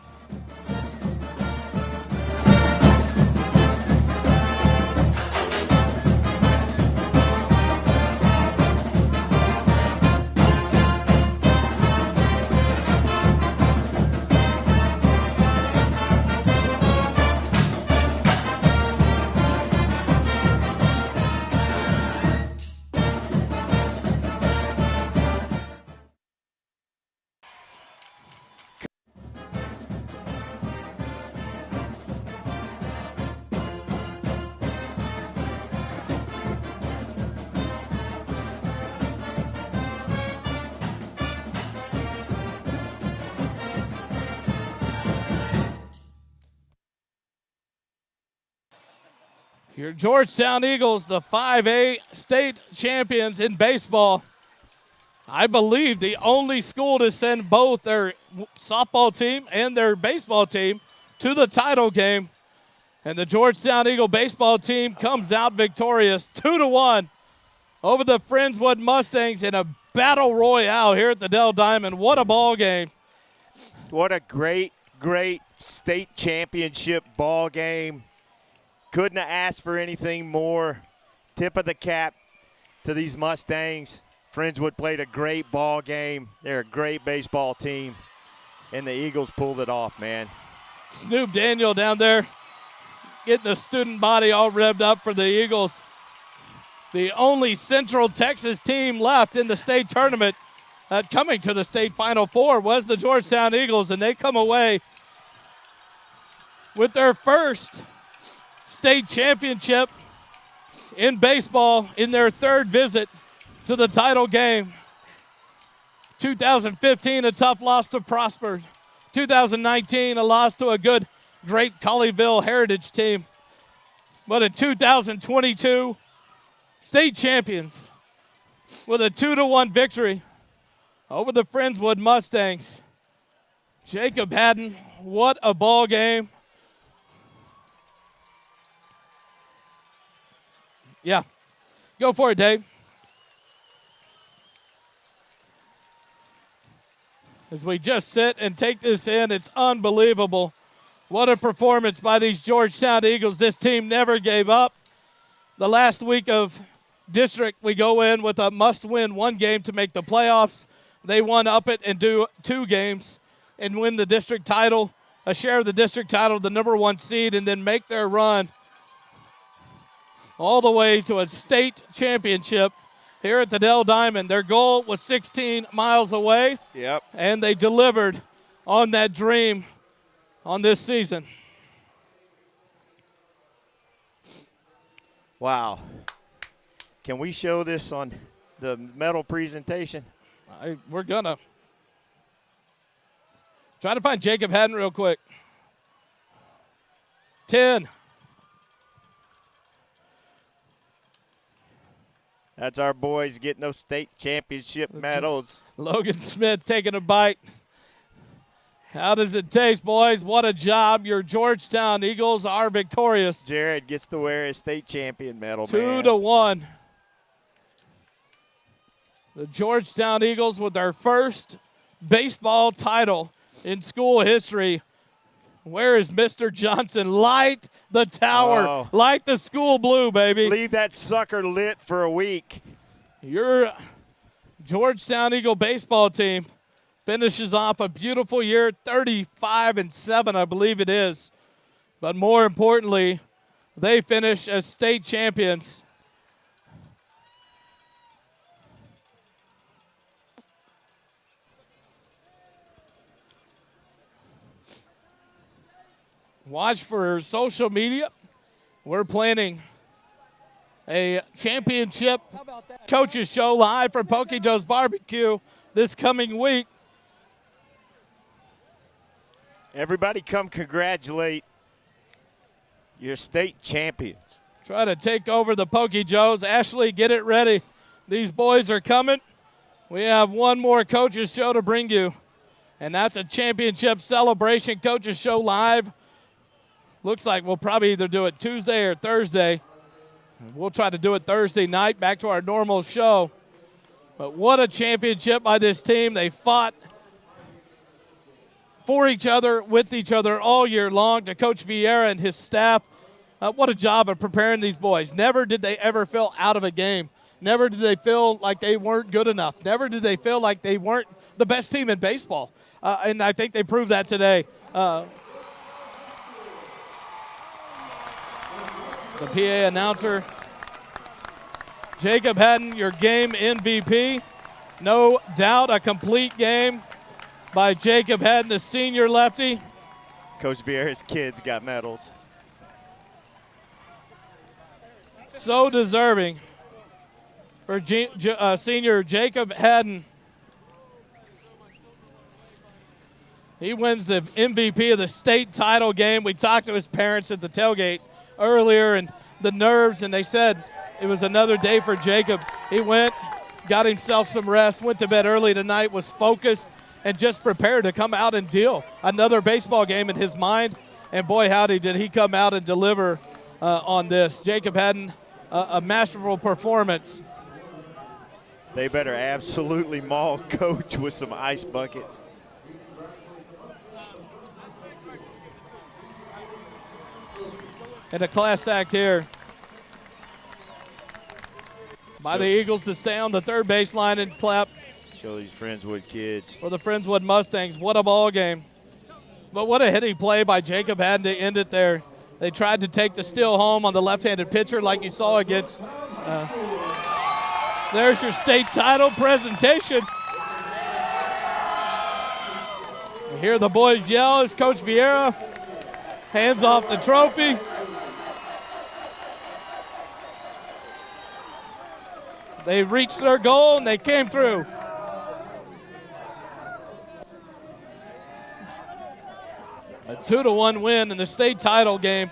Speaker 1: Your Georgetown Eagles, the 5A state champions in baseball. I believe the only school to send both their softball team and their baseball team to the title game. And the Georgetown Eagle baseball team comes out victorious 2-1 over the Friendswood Mustangs in a battle royale here at the Dell Diamond. What a ball game.
Speaker 2: What a great state championship ball game. Couldn't have asked for anything more. Tip of the cap to these Mustangs. Friendswood played a great ball game. They're a great baseball team. And the Eagles pulled it off, man.
Speaker 1: Snoop Daniel down there getting the student body all revved up for the Eagles. The only Central Texas team left in the state tournament coming to the state Final Four was the Georgetown Eagles, and they come away with their first state championship in baseball in their third visit to the title game. 2015, a tough loss to Prosper. 2019, a loss to a great Colleyville Heritage team. But in 2022, state champions with a 2-1 victory over the Friendswood Mustangs. Jacob Haddon, what a ball game. Yeah, go for it, Dave. As we just sit and take this in, it's unbelievable. What a performance by these Georgetown Eagles. This team never gave up. The last week of district, we go in with a must-win one game to make the playoffs. They won up it and do 2 games and win the district title, a share of the district title, the number 1 seed, and then make their run all the way to a state championship here at the Dell Diamond. Their goal was 16 miles away.
Speaker 2: Yep.
Speaker 1: And they delivered on that dream on this season.
Speaker 2: Wow. Can we show this on the medal presentation?
Speaker 1: We're gonna. Try to find Jacob Haddon real quick. 10.
Speaker 2: That's our boys getting those state championship medals.
Speaker 1: Logan Smith taking a bite. How does it taste, boys? What a job. Your Georgetown Eagles are victorious.
Speaker 2: Jared gets to wear his state champion medal,
Speaker 1: 2-1. The Georgetown Eagles with their first baseball title in school history. Where is Mr. Johnson? Light the tower.
Speaker 2: Oh.
Speaker 1: Light the school blue, baby.
Speaker 2: Leave that sucker lit for a week.
Speaker 1: Your Georgetown Eagle baseball team finishes off a beautiful year, 35-7, I believe it is. But more importantly, they finish as state champions. Watch for social media. We're planning a championship coaches show live for Poke Joe's Barbecue this coming week.
Speaker 2: Everybody come congratulate your state champions.
Speaker 1: Try to take over the Poke Joes. Ashley, get it ready. These boys are coming. We have one more coaches show to bring you, and that's a championship celebration coaches show live. Looks like we'll probably either do it Tuesday or Thursday. We'll try to do it Thursday night, back to our normal show. But what a championship by this team. They fought for each other, with each other all year long. To Coach Vieira and his staff, what a job of preparing these boys. Never did they ever feel out of a game. Never did they feel like they weren't good enough. Never did they feel like they weren't the best team in baseball. And I think they proved that today. The PA announcer, Jacob Haddon, your game MVP. No doubt a complete game by Jacob Haddon, the senior lefty.
Speaker 2: Coach Vieira's kids got medals.
Speaker 1: So deserving for senior Jacob Haddon. He wins the MVP of the state title game. We talked to his parents at the tailgate earlier, and the nerves, and they said it was another day for Jacob. He went, got himself some rest, went to bed early tonight, was focused, and just prepared to come out and deal another baseball game in his mind. And boy, howdy, did he come out and deliver on this. Jacob Haddon, a masterful performance.
Speaker 2: They better absolutely maul Coach with some ice buckets.
Speaker 1: And a class act here by the Eagles to sound the third baseline and clap.
Speaker 2: Show these Friendswood kids.
Speaker 1: For the Friendswood Mustangs. What a ball game. But what a hitting play by Jacob Haddon to end it there. They tried to take the steal home on the left-handed pitcher like you saw against. There's your state title presentation. You hear the boys yell as Coach Vieira hands off the trophy. They reached their goal and they came through. A 2-1 win in the state title game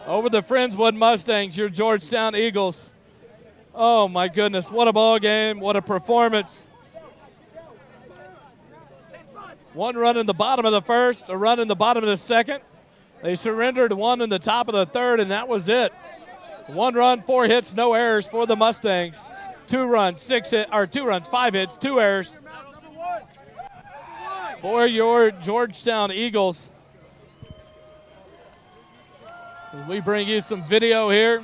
Speaker 1: over the Friendswood Mustangs, your Georgetown Eagles. Oh my goodness, what a ball game, what a performance. One run in the bottom of the first, a run in the bottom of the second. They surrendered one in the top of the third, and that was it. 1 run, 4 hits, no errors for the Mustangs. 2 runs, 5 hits, 2 errors for your Georgetown Eagles. We bring you some video here.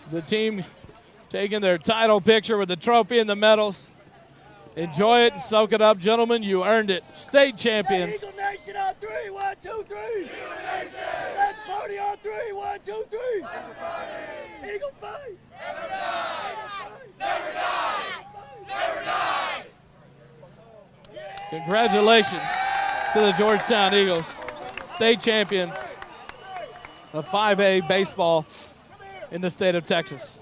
Speaker 1: The team taking their title picture with the trophy and the medals. Enjoy it and soak it up, gentlemen. You earned it. State champions.
Speaker 5: Eagle Nation on 3, 1, 2, 3. Eagle Nation. Let's party on 3, 1, 2, 3. Eagle fight. Never dies. Never dies. Never dies.
Speaker 1: Congratulations to the Georgetown Eagles, state champions of 5A baseball in the state of Texas.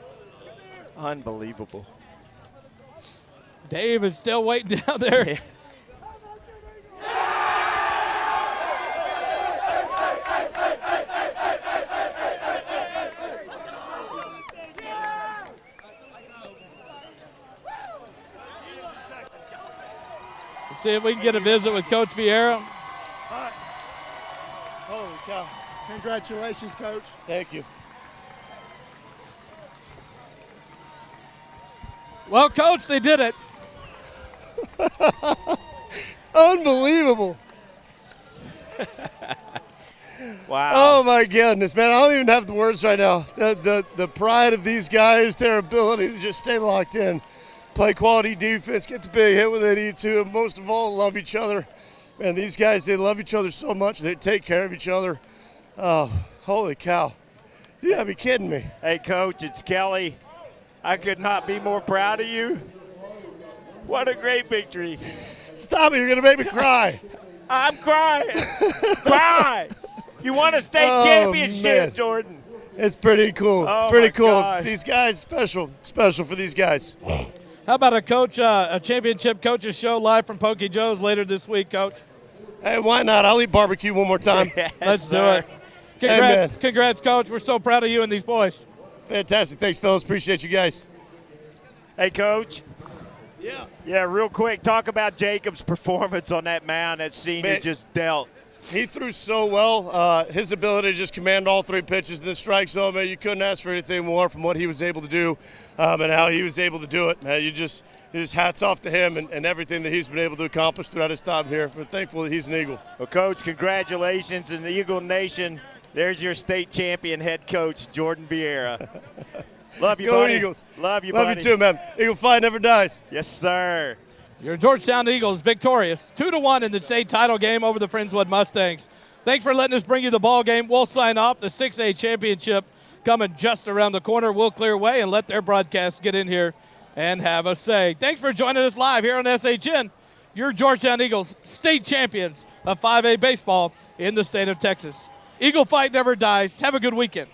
Speaker 2: Unbelievable.
Speaker 1: Dave is still waiting down there.
Speaker 2: Yeah.
Speaker 1: Let's see if we can get a visit with Coach Vieira.
Speaker 3: Holy cow. Congratulations, Coach.
Speaker 6: Thank you.
Speaker 1: Well, Coach, they did it.
Speaker 6: Unbelievable.
Speaker 2: Wow.
Speaker 6: Oh, my goodness, man. I don't even have the words right now. The pride of these guys, their ability to just stay locked in, play quality defense, get the big hit when they need to, and most of all, love each other. Man, these guys, they love each other so much. They take care of each other. Oh, holy cow. You gotta be kidding me.
Speaker 2: Hey, Coach, it's Kelly. I could not be more proud of you. What a great victory.
Speaker 6: Stop it. You're going to make me cry.
Speaker 2: I'm crying. Cry. You won a state championship,
Speaker 6: man.
Speaker 2: Jordan.
Speaker 6: It's pretty cool.
Speaker 2: Oh,
Speaker 6: pretty
Speaker 2: my
Speaker 6: cool.
Speaker 2: gosh.
Speaker 6: These guys, special for these guys.
Speaker 1: How about a championship coaches show live from Pokey Joe's later this week, Coach?
Speaker 6: Hey, why not? I'll eat barbecue one more time.
Speaker 2: Yes,
Speaker 1: Let's do
Speaker 2: sir.
Speaker 1: it. Congrats,
Speaker 6: man.
Speaker 1: congrats, Coach. We're so proud of you and these boys.
Speaker 6: Fantastic. Thanks, fellas. Appreciate you guys.
Speaker 2: Hey, Coach.
Speaker 6: Yeah.
Speaker 2: Yeah, real quick, talk about Jacob's performance on that mound that senior
Speaker 6: Man.
Speaker 2: just dealt.
Speaker 6: He threw so well. His ability to just command all 3 pitches in the strike zone, man, you couldn't ask for anything more from what he was able to do and how he was able to do it. Man, you just hats off to him and everything that he's been able to accomplish throughout his time here. We're thankful that he's an Eagle.
Speaker 2: Well, Coach, congratulations. In the Eagle Nation, there's your state champion head coach, Jordan Vieira. Love you,
Speaker 6: Go
Speaker 2: buddy.
Speaker 6: Eagles.
Speaker 2: Love you,
Speaker 6: Love
Speaker 2: buddy.
Speaker 6: you too, man. Eagle fight never dies.
Speaker 2: Yes, sir.
Speaker 1: Your Georgetown Eagles victorious 2-1 in the state title game over the Friendswood Mustangs. Thanks for letting us bring you the ball game. We'll sign off. The 6A championship coming just around the corner. We'll clear away and let their broadcast get in here and have a say. Thanks for joining us live here on SHN. Your Georgetown Eagles, state champions of 5A baseball in the state of Texas. Eagle fight never dies. Have a good weekend.